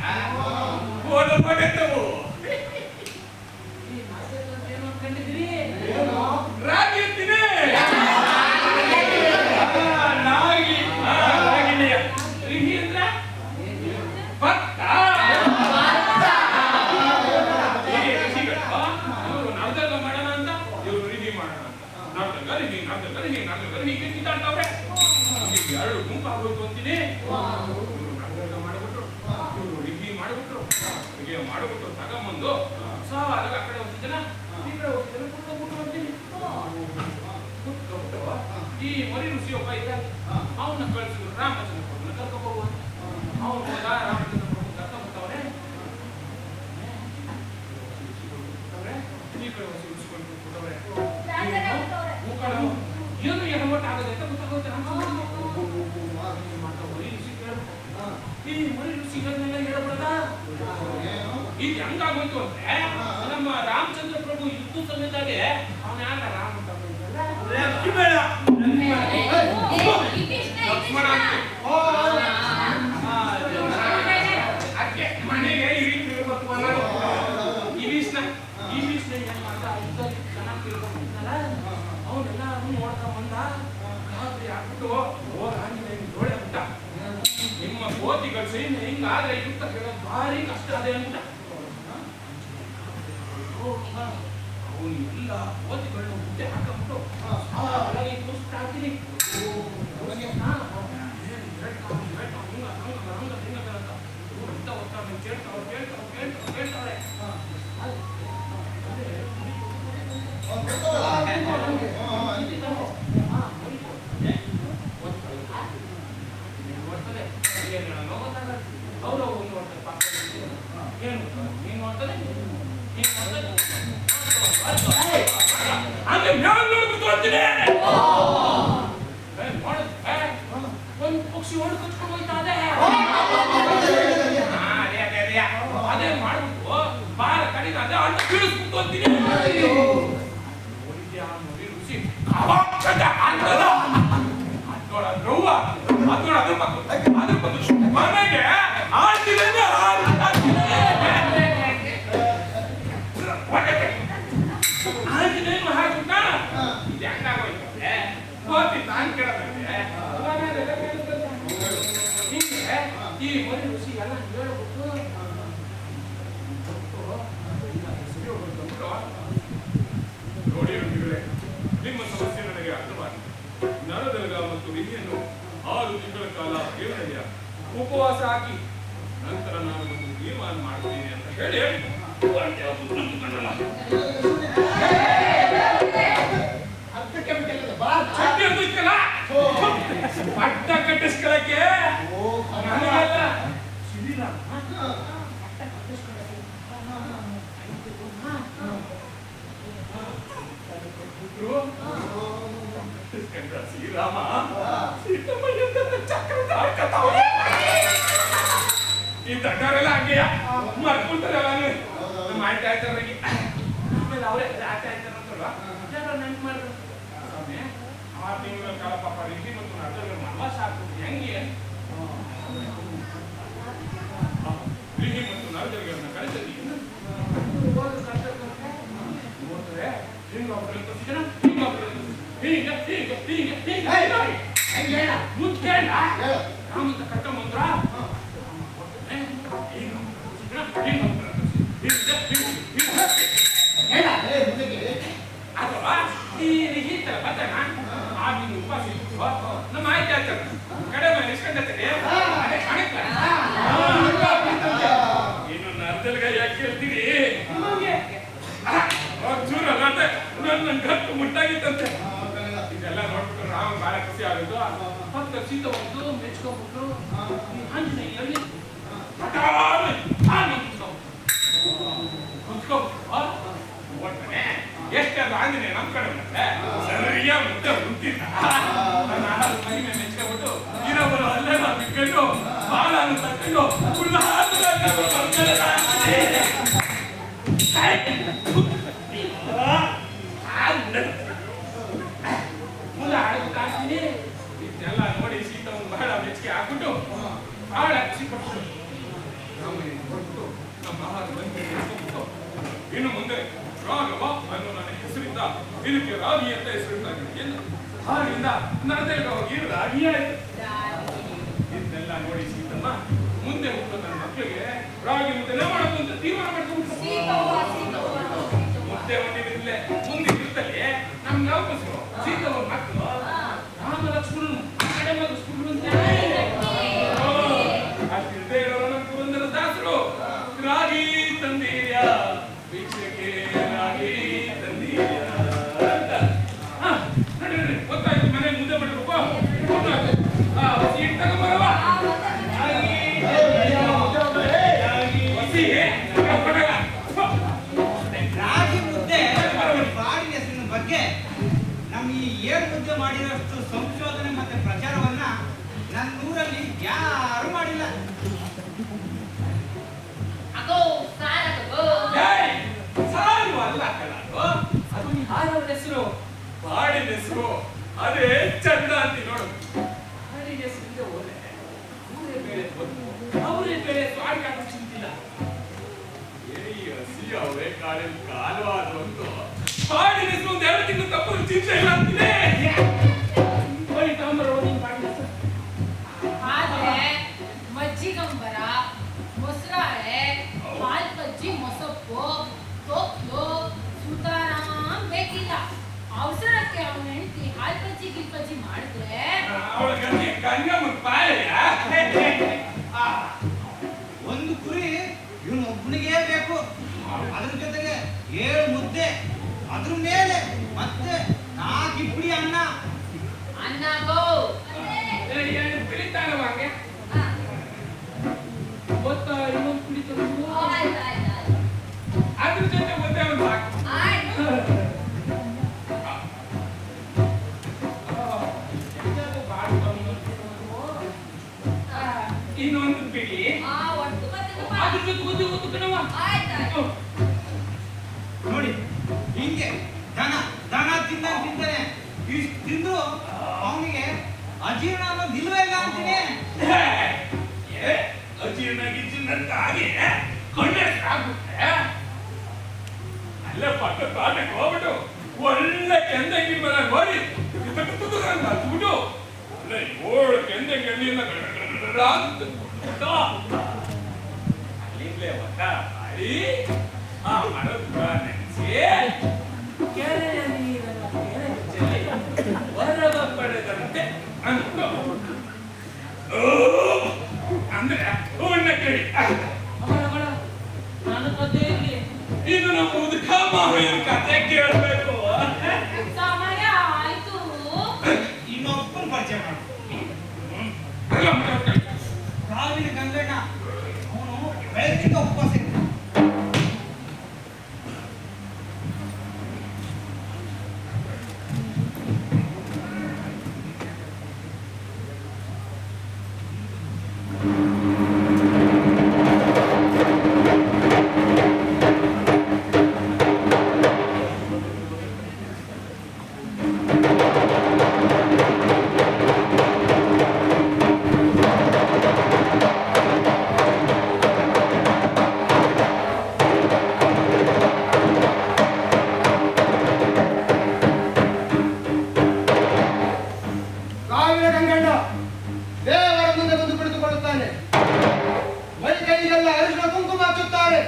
E: ಏನು ಅನ್ಕೊಂಡಿದ್ದೀರಿ? ರಾಗಿ ಅಂತೀನಿ. ರಿಹಿ ಅಂದ್ರ ಭತ್ತ. ಇವರು ನಾಲ್ಕಲ್ಲ ಮಾಡೋಣ ಅಂತ, ಇವರು ರಿಹಿ ಮಾಡೋಣ ಅಂತ. ನಾಲ್ಕಲ್ಲ ರಿಹಿ, ನಾಲ್ಕಲ್ಲ ರಿಹಿ, ನಾಲ್ಕಲ್ಲ ಹೀಗೆ ಕಿತ್ತಾಡ್ತಾವ್ರೆ. ಎರಡು ಗುಂಪು ಆಗೋಯ್ತು ಅಂತೀನಿ. ಇವರು ನಾಲ್ಕಲ್ಲ ಮಾಡಿಬಿಟ್ರು, ಇವರು ರಿಹಿ ಮಾಡಿಬಿಟ್ರು, ಹೀಗೆ ಮಾಡಿಬಿಟ್ರು ತಗೊಂಬಂದು ಸಾಲಾಗ ಆ ಕಡೆ ಹೋಗ್ತಿದ್ದನ, ಈ ಕಡೆ ಹೋಗ್ತಿದ್ದನ, ಕುತ್ಕೊಂಡ್ಬಿಟ್ಟು ಅಂತೀನಿ. ಕುತ್ಕೊಂಡ್ಬಿಟ್ಟು ಈ ಮರಿ ಋಷಿ ಒಬ್ಬ ಇದ್ದ, ಅವನ್ನ ಕಳಿಸಿದ್ರು ರಾಮಚಂದ್ರ ಪ್ರಭುನ ಕರ್ಕೊಂಡ್ಬರುವ. ಅವನು ಹೋದ, ರಾಮಚಂದ್ರ ಪ್ರಭು ಕರ್ಕೊಂಡ್ಬಿಟ್ಟವ್ರೆ. ಈ ಕಡೆ ಉಳಿಸ್ಕೊಂಡು ಬಿಟ್ಟವ್ರೆ. ಏನು ಎಡವಟ್ಟು ಆಗದೆ ಅಂತ ಗೊತ್ತಾಗುತ್ತೆ. ಈ ಮರಿ ಋಷಿಗಳನ್ನೆಲ್ಲ ಹೇಳ್ಬಿಡದ. ಇದು ಹೆಂಗಾಗೋಯ್ತು ಅಂದ್ರೆ ನಮ್ಮ ರಾಮಚಂದ್ರ ಪ್ರಭು ಯುದ್ಧ ಸಮೇತಾಗೆ ಅವನ ಯಾರ ರಾಮ ಲಕ್ಷ್ಮಣ ಮನೆಗೆ ಈ ರೀತಿ ಇರ್ಬೇಕು ಅನ್ನೋದು ಈ ವಿಷ್ಣ ಏನ್ ಮಾಡ್ದ ಚೆನ್ನಾಗಿ ತಿಳ್ಕೊಂಡ್ಬಿಟ್ಟಲ್ಲ. ಅವನೆಲ್ಲ ನೋಡ್ತಾ ಬಂದ, ಹಾಕ್ಬಿಟ್ಟು ಹೋದ ಆಂಜನೇಯ ಜೋಳೆ ಬಿಟ್ಟ. ನಿಮ್ಮ ಕೋತಿಗಳ ಸೈನ್ಯ ಹಿಂಗಾದ್ರೆ ಯುದ್ಧ ಕೇಳೋದು ಭಾರಿ ಕಷ್ಟ ಅದೇ ಅಂತ ಅವನು ಎಲ್ಲ ಕೋತಿಗಳನ್ನ ಮುದ್ದೆ ಹಾಕೊಂಡ್ಬಿಟ್ಟು ಕೂರಿಸ್ತಾಡ್ತೀನಿ. ಕೇಳ್ತಾವ್ರೆ ಅವರು ಒಂದು ನೋಡ್ತಾರೆ ಪಾಪ ಏನು ನೀನು ನೋಡ್ತಾರೆ ಹಂಗೆ ನೋಡ್ಬಿಟ್ಟು ಅಂತೀನಿ. ಒಂದು ಪಕ್ಷಿ ಹೊಡೆ ಕಚ್ಕೊಂಡು ಹೋಯ್ತಾ ಅದೇ ಮಾಡ್ಬಿಟ್ಟು ಬಾರ ಕಡಿದ ಅದೇ ಅಣ್ಣ ಬೀಳಿಸ್ಬಿಟ್ಟು ಅಂತೀನಿ. ಋಷಿ ಮನೆಗೆ ಆಂಜನೇಯ ಹಾಕ್ಬಿಟ್ಟ. ಇದು ಹೆಂಗಾಗೋಯ್ತು ಕೋತಿ ತಾನ್ ಕೇಳದಂತೆ ಹಿಂಗೆ ಈ ಮರಿ ಋಷಿ ಎಲ್ಲ ಹೇಳ್ಬಿಟ್ಟು ನೋಡಿ ಅಂತಿದ್ರೆ ನಿಮ್ಮ ಸಮಸ್ಯೆ ನನಗೆ ಅರ್ಥವಾಗಿದೆ. ನರದರ್ಗ ಮತ್ತು ವಿಧಿಯನ್ನು 6 ತಿಂಗಳ ಕಾಲ ಕೇವಲ ಉಪವಾಸ ಹಾಕಿ ನಂತರ ನಾನು ಒಂದು ತೀರ್ಮಾನ ಮಾಡ್ತೀನಿ ಅಂತ ಹೇಳಿ
F: ಅರ್ಧಕ್ಕೆ ಬಿಟ್ಟಿಲ್ಲ ಬಾ
E: ಚಟ್ನಿ ಅದು ಇತ್ತಲ್ಲ ಪಟ್ಟ ಕಟ್ಟಿಸ್ಕೊಳಕ್ಕೆ ನನಗೆಲ್ಲ ಶ್ರೀರಾಮ ಶ್ರೀರಾಮ ಈ ದಡ್ಡವರೆಲ್ಲ ಹಂಗೆಯ ಮರ್ಕೊಂತಾರಲ್ಲ ನಮ್ಮ ಆಯ್ತು ಆಯ್ತಾರಿಗೆ ಆಮೇಲೆ ಅವರೇ ಆಟ ಆಯ್ತಾರಂತಲ್ವಾ ಯಾರೋ ನೆನ್ಪು ಮಾಡಿದ್ರು ಸ್ವಾಮಿ 6 ತಿಂಗಳ ಕಾಲ ಪಾಪ ರಿಷಿ ಮತ್ತು ನಟರು ವನವಾಸ ಆಗ್ತದೆ ಹೆಂಗೆ ರಿಷಿ ಮತ್ತು ನರದರಿಗಳನ್ನ ಕಳಿಸಲಿ ನೋಡಿದ್ರೆ ಹಿಂಗೊಬ್ಬರು ತೋರಿಸಿದ ಹೀಗೆ ಮುಚ್ಚೇಳ ರಾಮಂತ ಕರ್ಕೊಂಬಂದ್ರ ಅಥವಾ ಈ ತರ ಬತ್ತನ ಆಗಿನ ಉಪವಾಸ ಇತ್ತು ನಮ್ಮ ಆಯ್ತು ಆಗ್ತದೆ ಕಡೆ ಮೇಲೆ ಇಸ್ಕೊಂಡತ್ತೀರಿ ಅದೇ ಕಾಣಕ್ಕ ಇನ್ನು ನರ್ದಲ್ಗ ಯಾಕೆ ಕೇಳ್ತೀರಿ ಚೂರಲ್ಲ ಅಂತ ನನ್ನ ಗಟ್ಟು ಮುಟ್ಟಾಗಿತ್ತಂತೆ ಇದೆಲ್ಲ ನೋಡ್ಬಿಟ್ಟು ರಾಮ ಬಾಳ ಖುಷಿ ಆಗೋದು ಭಕ್ತ ಸೀತೆ ಒಂದು ಮೆಚ್ಕೊಂಡ್ಬಿಟ್ರು ಆಂಜನೇಯರಲ್ಲಿ ಎಷ್ಟೆಲ್ಲ ಆಂಜನೇಯ ನಮ್ ಕಡೆ ಬಂದ್ರೆ ಸರಿಯ ಮುದ್ದೆ ಹುಟ್ಟಿಲ್ಲ ಮಹಿಮೆ ಮೆಚ್ಕೊಂಡ್ಬಿಟ್ಟು ಇರೋಬರು ಅಲ್ಲೆಲ್ಲ ಬಿಟ್ಕೊಂಡು ಬಾಳನ್ನು ತಕ್ಕೊಂಡು ಫುಲ್ ಮುಂದೆ ಆಡೋದು ಕಾಣ್ತೀನಿ ಇದನ್ನೆಲ್ಲ ನೋಡಿ ಸೀತಾ ಒಂದು ಬಹಳ ಮೆಚ್ಚುಗೆ ಹಾಕ್ಬಿಟ್ಟು ಬಹಳ ಖುಷಿ ಪಟ್ಟು ನಮ್ಮ ಬಂದು ಇನ್ನು ಮುಂದೆ ರಾಘವ ಅನ್ನೋ ನನ್ನ ಹೆಸರಿಂದ ಇದಕ್ಕೆ ರಾಗಿ ಅಂತ ಹೆಸರಿದ್ದಾಗಿದೆ ಹಾಗೆಯಿಂದ ನರದೇಗ ಹೋಗಿ ರಾಗಿ ಆಯ್ತು ಇದನ್ನೆಲ್ಲ ನೋಡಿ ಸೀತಮ್ಮ ಮುಂದೆ ಹುಟ್ಟು ನನ್ನ ಮಕ್ಕಳಿಗೆ ರಾಗಿ ಮುದ್ದೆನೇ ಮಾಡೋದು ಅಂತ ತೀರ್ಮಾನ ಮಾಡ್ಕೊಂಡು ಮುದ್ದೆ ಒಂದಿರಲಿಲ್ಲ ಮುಂದೆ ಇರ್ತಲ್ಲಿ ನಮ್ ನೌಕಸರು ಸೀತವ್ರ ಮಕ್ಕಳು ರಾಮ ಲಕ್ಷ್ಮಣನು ಕಡೆ ಮಗಸ್ಕೊಂಡು ಅಷ್ಟಿರ್ದೇ ಇರೋರು ನಮ್ಮ ಪುರಂದರ ದಾಸರು ರಾಗಿ ತಂದೀಯ ಭಿಕ್ಷಕ್ಕೆ ರಾಗಿ ತಂದೀಯ ಅಂತ ನಡಿ ಗೊತ್ತಾಯ್ತು ಮನೆ ಮುದ್ದೆ ಮಾಡ್ಬೇಕು ಸೀಟ್ ತಗೊಂಬರವ
D: ರಾಗಿ ಮುದ್ದೆ ಬಾಡಿನ ಹೆಸರಿನ ಬಗ್ಗೆ ನಮ್ಮ ಈ 7 ಮುದ್ದೆ ಮಾಡಿರೋಷ್ಟು ಸಂಶೋಧನೆ ಮತ್ತೆ ಪ್ರಚಾರವನ್ನ ನನ್ನ ಊರಲ್ಲಿ ಯಾರು ಮಾಡಿಲ್ಲ.
E: ಸಾರು ಅಲ್ಲ ಕಣೋ ಅದು ಯಾರವ್ರ ಹೆಸರು ಬಾಡಿನ ಹೆಸರು ಅದೇ ಚಂದ ಅಂತಿ ನೋಡು ಬಾಡಿನ ಹೆಸರಿಂದ ಹೋದ್ರೆ ಅವರೇ ಬೇಳೆ ಅವರೇ ಬೇಳೆ ಸ್ವಾಡಿ ಕಾಟ ಚಿಂತಿಲ್ಲ ಹಸಿ ಅವರೇ ಕಾಡಿನ ಕಾಲವಾದ ಒಂದು ಬಾಡಿನ ಹೆಸರು ಒಂದು 2 ತಿಂಗಳು ತಪ್ಪು ಚಿಂತೆ ಇಲ್ಲ ಅಂತಿದೆ
C: ಆದ್ರೆ ಮಜ್ಜಿಗಂಬರ ಮೊಸರಾಳೆ ಹಾಲ್ ಬಜ್ಜಿ ಮೊಸಪ್ಪು ತೊಕ್ಲು ಸುತಾರಾಮ್ ಬೇಕಿಲ್ಲ ಅವಸರಕ್ಕೆ ಅವನ ಹೆಂಡತಿ ಹಾಲ್ ಬಜ್ಜಿ ಗಿಲ್ಬಜ್ಜಿ ಮಾಡಿದ್ರೆ
E: ಅವಳ ಗಂಗೆ ಗಂಗಮ್ಮ ಪಾಯ
D: ಒಂದು ಕುರಿ ಇವನೊಬ್ಬನಿಗೆ ಬೇಕು, ಅದ್ರ ಜೊತೆಗೆ 7 ಮುದ್ದೆ, ಅದ್ರ ಮೇಲೆ ಮತ್ತೆ 4 ಇಪ್ಪಡಿ ಅನ್ನ
C: ಅನ್ನಗೋ
E: ಬೆಳಿತಾನವಾಗೆ ಗೊತ್ತಾ ಇನ್ನೊಂದು ಕುಡಿತ ಅದ್ರ ಜೊತೆ ಮುದ್ದೆ ಒಂದು ಹಾಕಿ ಇನ್ನೊಂದು ಬಿಡಿ ಅದ್ರ ಜೊತೆ ಮುದ್ದೆ ಗೊತ್ತು ಕಣವ
D: ನೋಡಿ ಹಿಂಗೆ ದನ ತಿಂತಾನೆ ಇಷ್ಟು ತಿಂದು ಅವನಿಗೆ ಅಜೀರ್ಣ ಅನ್ನೋದು ಇಲ್ವೇ ಇಲ್ಲ ಅಂತೀನಿ.
E: ಅಜೀರ್ಣ ಗಿಜ್ಜಿನಂತ ಹಾಗೆ ಕೊಂಡೆ ಆಗ್ಬಿಟ್ಟೆ ಅಲ್ಲೇ ಪಕ್ಕ ತಾಟಕ್ಕೆ ಹೋಗ್ಬಿಟ್ಟು ಒಳ್ಳೆ ಕೆಂದಂಗಿ ಮೇಲೆ ನೋಡಿ ಬಿಟ್ಟು ಅಲ್ಲೇ 7 ಕೆಂದಂಗಿ ಎಣ್ಣೆಯನ್ನ ಅಲ್ಲಿಂದಲೇ ಒಟ್ಟ ಮಾಡಿ ಆ ಮರದ ನೆನೆಸಿ ಕೆರೆಯ ನೀರನ್ನು ಚೆಲ್ಲಿ ವರವ ಪಡೆದಂತೆ ಅಂತ ಅಂದ್ರೆ ಹೂವನ್ನ ಕೇಳಿ
G: ನಾನು ಕದ್ದೇ ಇರ್ಲಿ
E: ಸಾವಿರ ಕತೆ ಕೇಳಬೇಕು.
C: ಸಮಯ ಆಯ್ತು.
D: ಇನ್ನೊಬ್ಬನ ಪರಿಚಯ ಮಾಡು. ರಾವಿನ ಗಂಗಣ್ಣ ಅವನು ಬೆಳಗಿಂದ ಉಪವಾಸ ಇರ್ತಾನೆ.
F: ರಾವಿನ ಗಂಗಣ್ಣ ದೇವರ ಮುಂದೆ ಬಂದು ಕುಳಿತುಕೊಳ್ಳುತ್ತಾನೆ. ಮೈ ಕೈಗೆಲ್ಲ ಅರಿಶಿನ ಕುಂಕುಮ ಹಚ್ಚುತ್ತಾರೆ.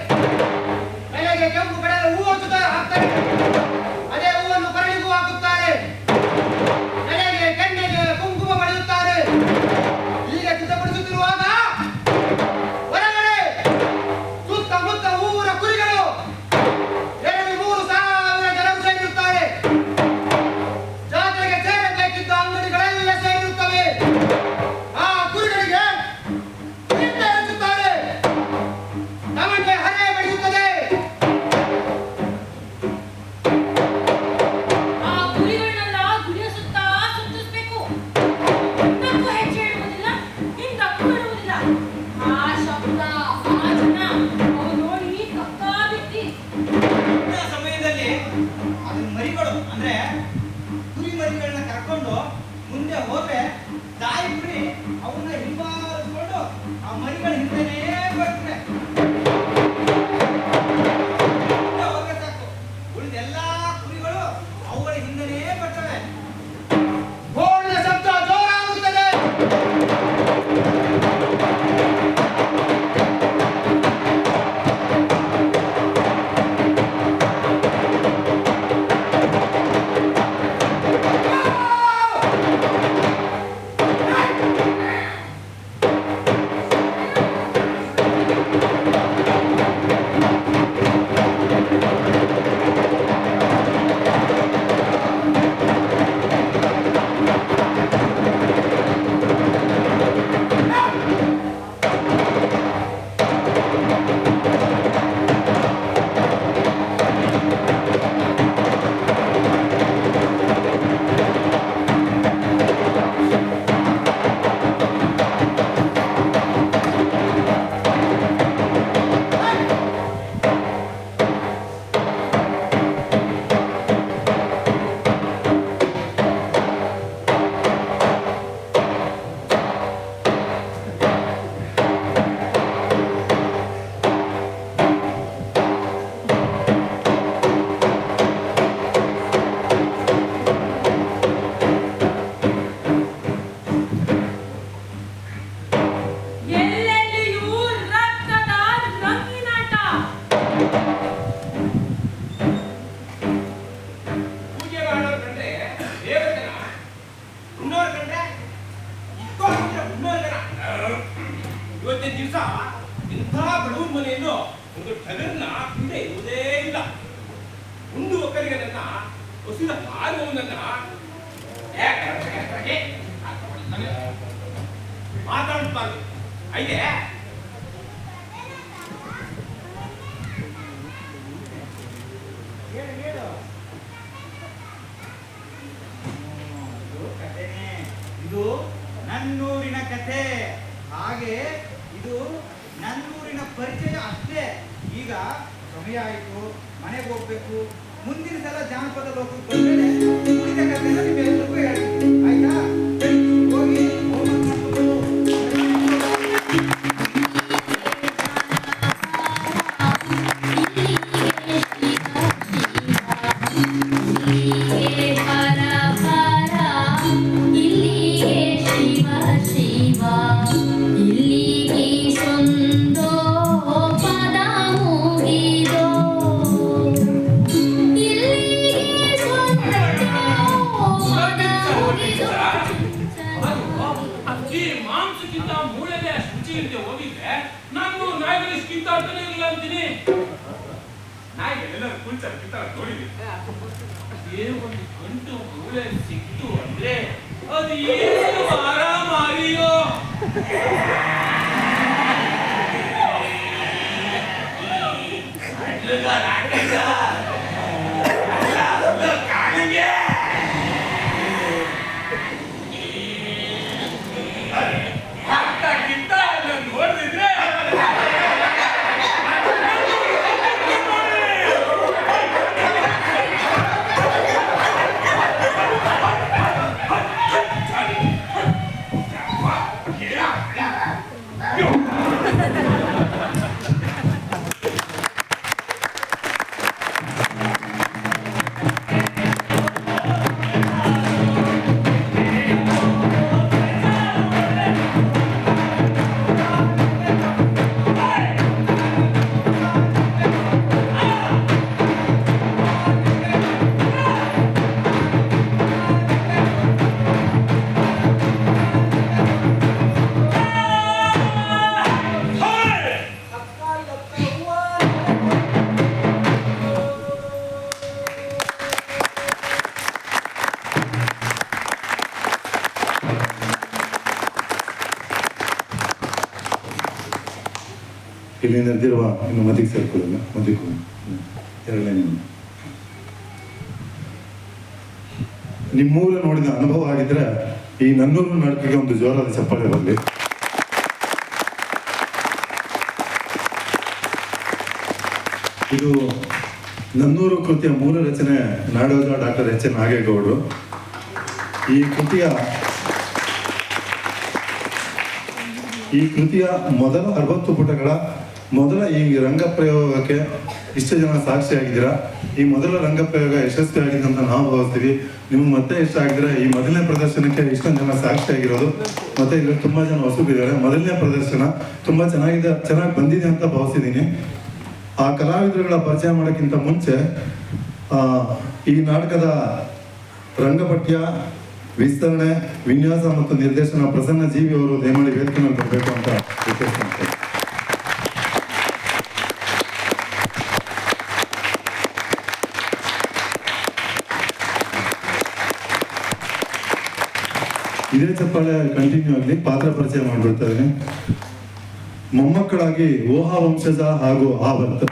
F: ತಲೆಗೆ ಕೆಂಪು ಕಡೆಯ ಹೂ ಹಾಕ್ತಾರೆ. ಅದೇ ಹೂವನ್ನು ಕರಳಿಗೂ ಹಾಕುತ್ತಾರೆ. ತಲೆಗೆ ಕೆನ್ನೆಗೆ ಕುಂಕುಮ ಬಳಿಯುತ್ತಾರೆ. ಹೀಗೆ ಸಿದ್ಧಪಡಿಸುತ್ತಿರುವಾಗ ಹೊರಗಡೆ ಸುತ್ತಮುತ್ತ ಊರ ಕುರಿಗಳು 2-3 ಸಾವಿರ ಜನರು ಸೇರಿರುತ್ತಾರೆ. ಜಾತ್ರೆಗೆ ಸೇರಬೇಕಿದ್ದ ಅಂಗಡಿಗಳೆಲ್ಲ ಸೇರಿರುತ್ತವೆ. ಆ ಕುರಿಗಳಿಗೆ ಹಿಂದೆ ಹಚ್ಚುತ್ತಾರೆ. ನಮಗೆ ಹರೆ ಬಡಿಯುತ್ತದೆ.
C: ಆ ಗುರಿಗಳನ್ನೆಲ್ಲ ಗುರಿಯ ಸುತ್ತ ಸುತ್ತಿಸ್ಬೇಕು. ಹಿಂದಕ್ಕೂ ಹೆಜ್ಜೆ ಇಡುವುದಿಲ್ಲ, ಹಿಂದಕ್ಕೂ ಇಡುವುದಿಲ್ಲ. ಆ ಶಬ್ದ, ಆ ಜನ ಅವು ನೋಡಿ ಕಕ್ಕಾಬಿಟ್ಟಿ.
D: ಇಂಥ ಸಮಯದಲ್ಲಿ ಅದನ್ನ ಮರಿಗಳು ಅಂದ್ರೆ ಕುರಿ ಮರಿಗಳನ್ನ ಕರ್ಕೊಂಡು ಮುಂದೆ ಹೋದ್ರೆ ತಾಯಿ ಕುರಿ ಅವನ್ನ ಹಿಂಬಾಲಿಸ್ಕೊಂಡು ಆ ಮರಿಗಳ ಹಿಂದೆನೇ ಬರ್ತದೆ. ಮುಂದೆ ಹೋದ್ರೆ ಸಾಕು, ಉಳಿದ ಎಲ್ಲಾ ಕುರಿಗಳು ಅವುಗಳ ಹಿಂದೆನೇ ಬರ್ತವೆ.
F: ಗೋಳಿನ ಶಬ್ದ ಜೋರಾಗುತ್ತದೆ.
C: ಎಲ್ಲೆಲ್ಲಿಯೂ ರಕ್ತದ ರಂಗಿನಾಟ.
E: ಪೂಜೆ ಮಾಡೋರು ಕಂಡ್ರೆ ದೇವತನ,
D: ಉಣ್ಣೋರ್ ಕಂಡ್ರೆ ಉಣ್ಣೋರ್ ಜನ.
E: ಇವತ್ತಿನ ದಿವಸ ಇಂಥ ಬಡವರ ಮನೆಯನ್ನು ಒಂದು ಟಗರನ್ನ ಹಿಂದೆ ಇರುವುದೇ ಇಲ್ಲ. ಉಂಡು ಒಕ್ಕಲಿಗನನ್ನ ಹೊಸಿದ ಹಾರುವವನನ್ನ ಮಾತಾಡಬಾರ್ದು. ಐದೆ
D: ಇದು ನನ್ನೂರಿನ ಕಥೆ. ಹಾಗೆ ಇದು ನನ್ನೂರಿನ ಪರಿಚಯ ಅಷ್ಟೇ. ಈಗ ಸಮಯ ಆಯಿತು, ಮನೆಗೆ ಹೋಗ್ಬೇಕು. ಮುಂದಿನ ಸಲ ಜಾನಪದ ಲೋಕಕ್ಕೆ ಬಂದ್ರೆ ಉಳಿದ ಕಥೆನ ನಿಮ್ಮೆಲ್ಲರಿಗೂ ಹೇಳ್ತೀನಿ, ಆಯ್ತಾ? ಹೋಗಿ ಹೋಮ್ವರ್ಕ್ ಮಾಡ್ಕೊಂಡು
E: ಈ ಮಾಂಸಕ್ಕಿಂತ ಮೂಳೆನೇ ಅಷ್ಟು ರುಚಿ ಇಲ್ಲದೆ ಹೋಗಿದ್ರೆ ನಾನು ನಾಯಿಗಳಿಗಿಂತ ಅಂತಾನೆ ಇಲ್ಲ ಅಂತೀನಿ. ನಾಯಿಗೆ ಎಲ್ಲರೂ ಕುಳಿತಾರೆ ಕಿತ್ತಾರ ನೋಡಿದ್ವಿ. ಅದೇ ಒಂದು ಗಂಟು ಮೂಳೆ ಸಿಕ್ತು ಅಂದ್ರೆ ಅದು ಏನು ಆರಾಮಾರಿಯೋ. ನೋಡಿದ್ರೆ
B: ಇಲ್ಲಿ ನಡೆದಿರುವ ಇನ್ನು ಮದಿಗೆ ಸೇರ್ಕೊಳ್ಳಲ್ಲ ಮದಿಗೂ ಎರಡನೇ ನಿಮ್ಮೂರ ನೋಡಿದ ಅನುಭವ ಆಗಿದ್ರೆ ಈ ನನ್ನೂರು ನಾಟಕಕ್ಕೆ ಒಂದು ಜೋರಾದ ಚಪ್ಪಾಳೆ ಬರಲಿ. ಇದು ನನ್ನೂರು ಕೃತಿಯ ಮೂಲ ರಚನೆ ನಾಡೋಜ ಡಾಕ್ಟರ್ ಎಚ್ ಎನ್ ನಾಗೇಗೌಡರು. ಈ ಕೃತಿಯ ಮೊದಲ 60 ಪುಟಗಳ ಮೊದಲ ಈ ರಂಗ ಪ್ರಯೋಗಕ್ಕೆ ಇಷ್ಟು ಜನ ಸಾಕ್ಷಿಯಾಗಿದ್ದೀರಾ. ಈ ಮೊದಲ ರಂಗ ಪ್ರಯೋಗ ಯಶಸ್ವಿಯಾಗಿದೆ ಅಂತ ನಾವು ಭಾವಿಸ್ತೀವಿ. ನಿಮ್ಗೆ ಮತ್ತೆ ಇಷ್ಟ ಆಗಿದ್ರೆ ಈ ಮೊದಲನೇ ಪ್ರದರ್ಶನಕ್ಕೆ ಇಷ್ಟೊಂದು ಜನ ಸಾಕ್ಷಿಯಾಗಿರೋದು, ಮತ್ತೆ ಇಲ್ಲಿ ತುಂಬಾ ಜನ ಹೊಸಬಿದ್ದಾರೆ. ಮೊದಲನೇ ಪ್ರದರ್ಶನ ತುಂಬಾ ಚೆನ್ನಾಗಿ ಬಂದಿದೆ ಅಂತ ಭಾವಿಸಿದ್ದೀನಿ. ಆ ಕಲಾವಿದರುಗಳ ಪರಿಚಯ ಮಾಡೋಕ್ಕಿಂತ ಮುಂಚೆ ಈ ನಾಟಕದ ರಂಗಪಠ್ಯ, ವಿಸ್ತರಣೆ, ವಿನ್ಯಾಸ ಮತ್ತು ನಿರ್ದೇಶನ ಪ್ರಸನ್ನ ಜೀವಿ ಅವರು ದಯಮಾಡಿ ವೇದಿಕೆ ಮೇಲೆ ಬರಬೇಕು ಅಂತ ರಿಕ್ವೆಸ್ಟ್ ಮಾಡ್ತಾರೆ. ಇದೇ ಚಪ್ಪಾಳೆ ಕಂಟಿನ್ಯೂ ಆಗಲಿ. ಪಾತ್ರ ಪರಿಚಯ ಮಾಡಿಬಿಡ್ತಾ ಇದ್ದೀನಿ. ಮೊಮ್ಮಕ್ಕಳಾಗಿ ಓಹಾ ವಂಶಜ ಹಾಗೂ ಆವರ್ತ,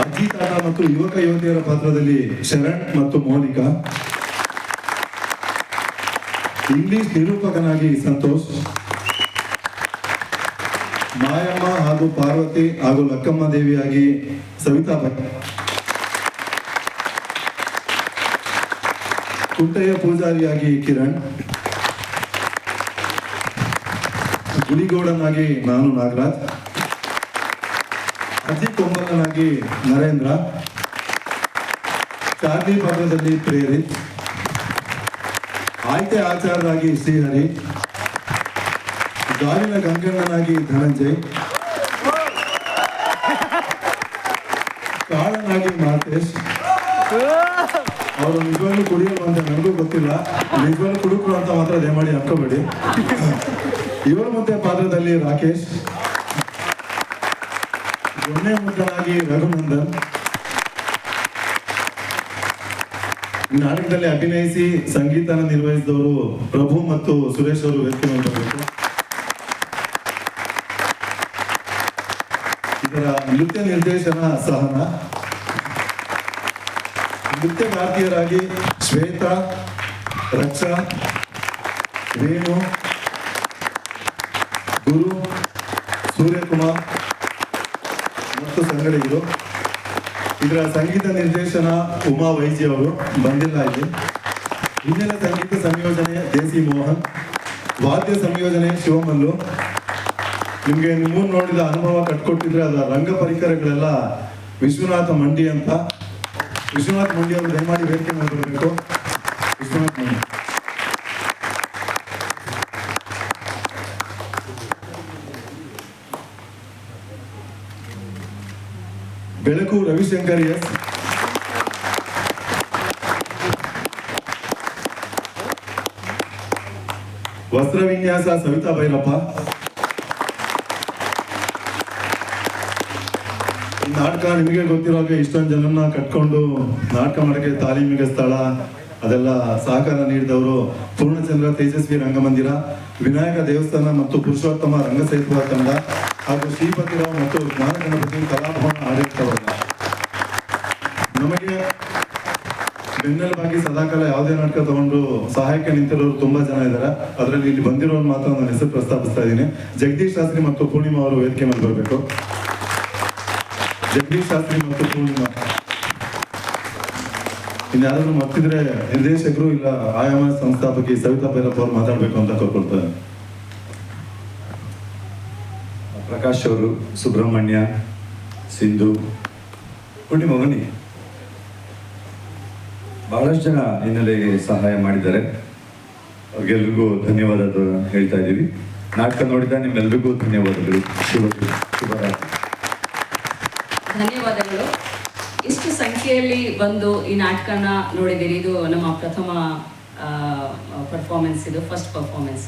B: ಅಜ್ಜಿ ತಾತ ಮತ್ತು ಯುವಕ ಯುವತಿಯರ ಪಾತ್ರದಲ್ಲಿ ಶರಣ್ ಮತ್ತು ಮೋನಿಕಾ, ಇಂಗ್ಲಿಷ್ ನಿರೂಪಕನಾಗಿ ಸಂತೋಷ್, ಮಾಯಮ್ಮ ಹಾಗೂ ಪಾರ್ವತಿ ಹಾಗೂ ಲಕ್ಕಮ್ಮ ದೇವಿಯಾಗಿ ಸವಿತಾ ಭಟ್, ಕುಂಟೆಯ ಪೂಜಾರಿಯಾಗಿ ಕಿರಣ್, ಗುಡಿಗೌಡನಾಗಿ ನಾನು ನಾಗರಾಜ್, ಅಜ್ಜಿ ಕೊಂಬಲನಾಗಿ ನರೇಂದ್ರ, ಚಾರ್ಲಿ ಪಾತ್ರದಲ್ಲಿ ಪ್ರೇರಿತ್, ಆಯ್ತೆ ಆಚಾರರಾಗಿ ಶ್ರೀಹರಿ, ಗಾಲಿನ ಗಂಗಣ್ಣನಾಗಿ ಧನಂಜಯ್, ಕಾಳನಾಗಿ ಮಾತೇಶ್. ಅವರು ನಿಜವಾಗ್ಲೂ ಕುಡಿಯಲು ಅಂತ ನನಗೂ ಗೊತ್ತಿಲ್ಲ, ನಿಜವಾಗ್ಲೂ ಕುಡುಕರು ಅಂತ ಮಾತ್ರ ದಯಮಾಡಿ ಅನ್ಕೋಬೇಡಿ. ಇವರ ಮುಂದೆ ಪಾತ್ರದಲ್ಲಿ ರಾಕೇಶ್, ದೊಣ್ಣೆ ಮುದ್ದನಾಗಿ ರಘುನಂದನ್. ಈ ನಾಟಕದಲ್ಲಿ ಅಭಿನಯಿಸಿ ಸಂಗೀತನ ನಿರ್ವಹಿಸಿದವರು ಪ್ರಭು ಮತ್ತು ಸುರೇಶ್ ಅವರು ವೇದಿಕೆ ಮಾಡಬೇಕು. ಇದರ ನೃತ್ಯ ನಿರ್ದೇಶನ ಸಹನ, ನೃತ್ಯ ಭಾರತೀಯರಾಗಿ ಶ್ವೇತಾ, ರಕ್ಷಾ, ವೇಣು, ಗುರು, ಸೂರ್ಯಕುಮಾರ್ ಮತ್ತು ಸಂಗಡಿಗರು. ಇದರ ಸಂಗೀತ ನಿರ್ದೇಶನ ಉಮಾ ವೈಜಿ ಅವರು ಬಂದಿಲ್ಲ ಇಲ್ಲಿ. ಹಿನ್ನೆಲೆ ಸಂಗೀತ ಸಂಯೋಜನೆ ದೇಸಿ ಮೋಹನ್, ವಾದ್ಯ ಸಂಯೋಜನೆ ಶಿವಮಲ್ಲು. ನಿಮ್ಗೆ ನಿಮ್ಮೂರು ನೋಡಿದ ಅನುಭವ ಕಟ್ಕೊಟ್ಟಿದ್ರೆ ಅದರ ರಂಗ ಪರಿಕರಗಳೆಲ್ಲ ವಿಶ್ವನಾಥ ಮಂಡಿ ಅಂತ. ವಿಶ್ವನಾಥ ಮಂಡಿ ಅವರು ದಯಮಾಡಿ ವೇದಿಕೆ ಮಾಡಬೇಕು. ವಿಶ್ವನಾಥ ಮಂಡಿ. ಬೆಳಕು ರವಿಶಂಕರ್ ಎಸ್, ವಸ್ತ್ರ ವಿನ್ಯಾಸ ಸವಿತಾ ಭೈರಪ್ಪ, ನಾಟಕ ನಿಮಗೆ ಗೊತ್ತಿರೋ ಹಾಗೆ ಇಷ್ಟೊಂದು ಜನನ್ನ ಕಟ್ಕೊಂಡು ನಾಟಕ ಮಾಡೋಕ್ಕೆ ತಾಲೀಮಿಗೆ ಸ್ಥಳ ಅದೆಲ್ಲ ಸಹಕಾರ ನೀಡಿದವರು ಪೂರ್ಣಚಂದ್ರ ತೇಜಸ್ವಿ ರಂಗಮಂದಿರ, ವಿನಾಯಕ ದೇವಸ್ಥಾನ ಮತ್ತು ಪುರುಷೋತ್ತಮ ರಂಗಸೇತುವ ತಂಡ ಹಾಗೂ ಶ್ರೀಪತಿರಾವ್ ಮತ್ತು ಜ್ಞಾನ ಗಣಪತಿ ಕಲಾಭವನ ಆಡಳಿತ ವರ್ಗ. ನಮಗೆ ಬೆನ್ನೆಲುಬಾಗಿ ಸದಾಕಾಲ ಯಾವುದೇ ನಾಟಕ ತಗೊಂಡು ಸಹಾಯಕ್ಕೆ ನಿಂತಿರೋರು ತುಂಬಾ ಜನ ಇದ್ದಾರೆ. ಅದರಲ್ಲಿ ಇಲ್ಲಿ ಬಂದಿರೋರು ಮಾತ್ರ ನನ್ನ ಹೆಸರು ಪ್ರಸ್ತಾಪಿಸ್ತಾ ಇದ್ದೀನಿ. ಜಗದೀಶ್ ಶಾಸ್ತ್ರಿ ಮತ್ತು ಪೂರ್ಣಿಮಾ ಅವರು ವೇದಿಕೆ ಮೇಲೆ ಬರಬೇಕು. ಜಗದೀಶ್ ಶಾಸ್ತ್ರಿ ಮತ್ತು ಪೂರ್ಣಿಮಾ. ಇನ್ಯಾರಾದ್ರೂ ಮರ್ತಿದ್ರೆ ನಿರ್ದೇಶಕರು ಇಲ್ಲ ಆಯಾಮ ಸಂಸ್ಥಾಪಕಿ ಸವಿತಾ ಭೈರಪ್ಪ ಅವರು ಮಾತಾಡ್ಬೇಕು ಅಂತ ಕೋರ್ಕೊಳ್ತಾರೆ.
K: ಪ್ರಕಾಶ್ ಅವರು, ಸುಬ್ರಹ್ಮಣ್ಯ, ಸಿಂಧು, ಪೂರ್ಣಿಮಾ ಬನ್ನಿ. ಬಹಳಷ್ಟು ಜನ ಹಿನ್ನೆಲೆಗೆ ಸಹಾಯ ಮಾಡಿದ್ದಾರೆ. ಅವ್ರಿಗೆಲ್ರಿಗೂ ಧನ್ಯವಾದ ಹೇಳ್ತಾ ಇದ್ದೀವಿ. ನಾಟಕ ನೋಡಿದ ನಿಮ್ಮೆಲ್ರಿಗೂ ಧನ್ಯವಾದಗಳು. ಶುಭರಾತ್ರಿ.
L: ಧನ್ಯವಾದಗಳು. ಇಷ್ಟು ಸಂಖ್ಯೆಯಲ್ಲಿ ಬಂದು ಈ ನಾಟಕನ ನೋಡಿದ್ದೀರಿ. ಇದು ನಮ್ಮ ಪ್ರಥಮ ಪರ್ಫಾರ್ಮೆನ್ಸ್, ಇದು ಫಸ್ಟ್ ಪರ್ಫಾರ್ಮೆನ್ಸ್.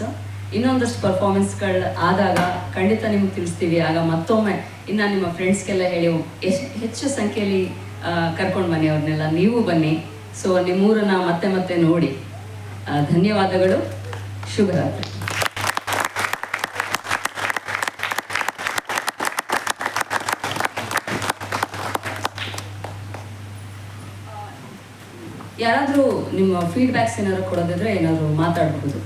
L: ಇನ್ನೊಂದಷ್ಟು ಪರ್ಫಾರ್ಮೆನ್ಸ್ಗಳು ಆದಾಗ ಖಂಡಿತ ನಿಮ್ಗೆ ತಿಳಿಸ್ತೀವಿ. ಆಗ ಮತ್ತೊಮ್ಮೆ ಇನ್ನು ನಿಮ್ಮ ಫ್ರೆಂಡ್ಸ್ಗೆಲ್ಲ ಹೇಳಿ ಹೆಚ್ಚು ಸಂಖ್ಯೆಯಲ್ಲಿ ಕರ್ಕೊಂಡು ಬನ್ನಿ ಅವ್ರನ್ನೆಲ್ಲ. ನೀವು ಬನ್ನಿ. ಸೊ ನಿಮ್ಮೂರನ್ನ ಮತ್ತೆ ಮತ್ತೆ ನೋಡಿ. ಧನ್ಯವಾದಗಳು. ಶುಭರಾತ್ರಿ. ಯಾರಾದರೂ ನಿಮ್ಮ ಫೀಡ್ಬ್ಯಾಕ್ಸ್ ಏನಾದ್ರು ಕೊಡೋದಿದ್ರೆ ಏನಾದರೂ ಮಾತಾಡಬಹುದು.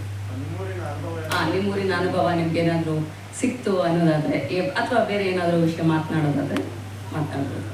L: ನಿಮ್ಮೂರಿನ ಅನುಭವ ನಿಮ್ಗೆ ಏನಾದರೂ ಸಿಕ್ತು ಅನ್ನೋದಾದ್ರೆ ಅಥವಾ ಬೇರೆ ಏನಾದರೂ ವಿಷಯ ಮಾತನಾಡೋದಾದ್ರೆ ಮಾತನಾಡ್ಬೋದು.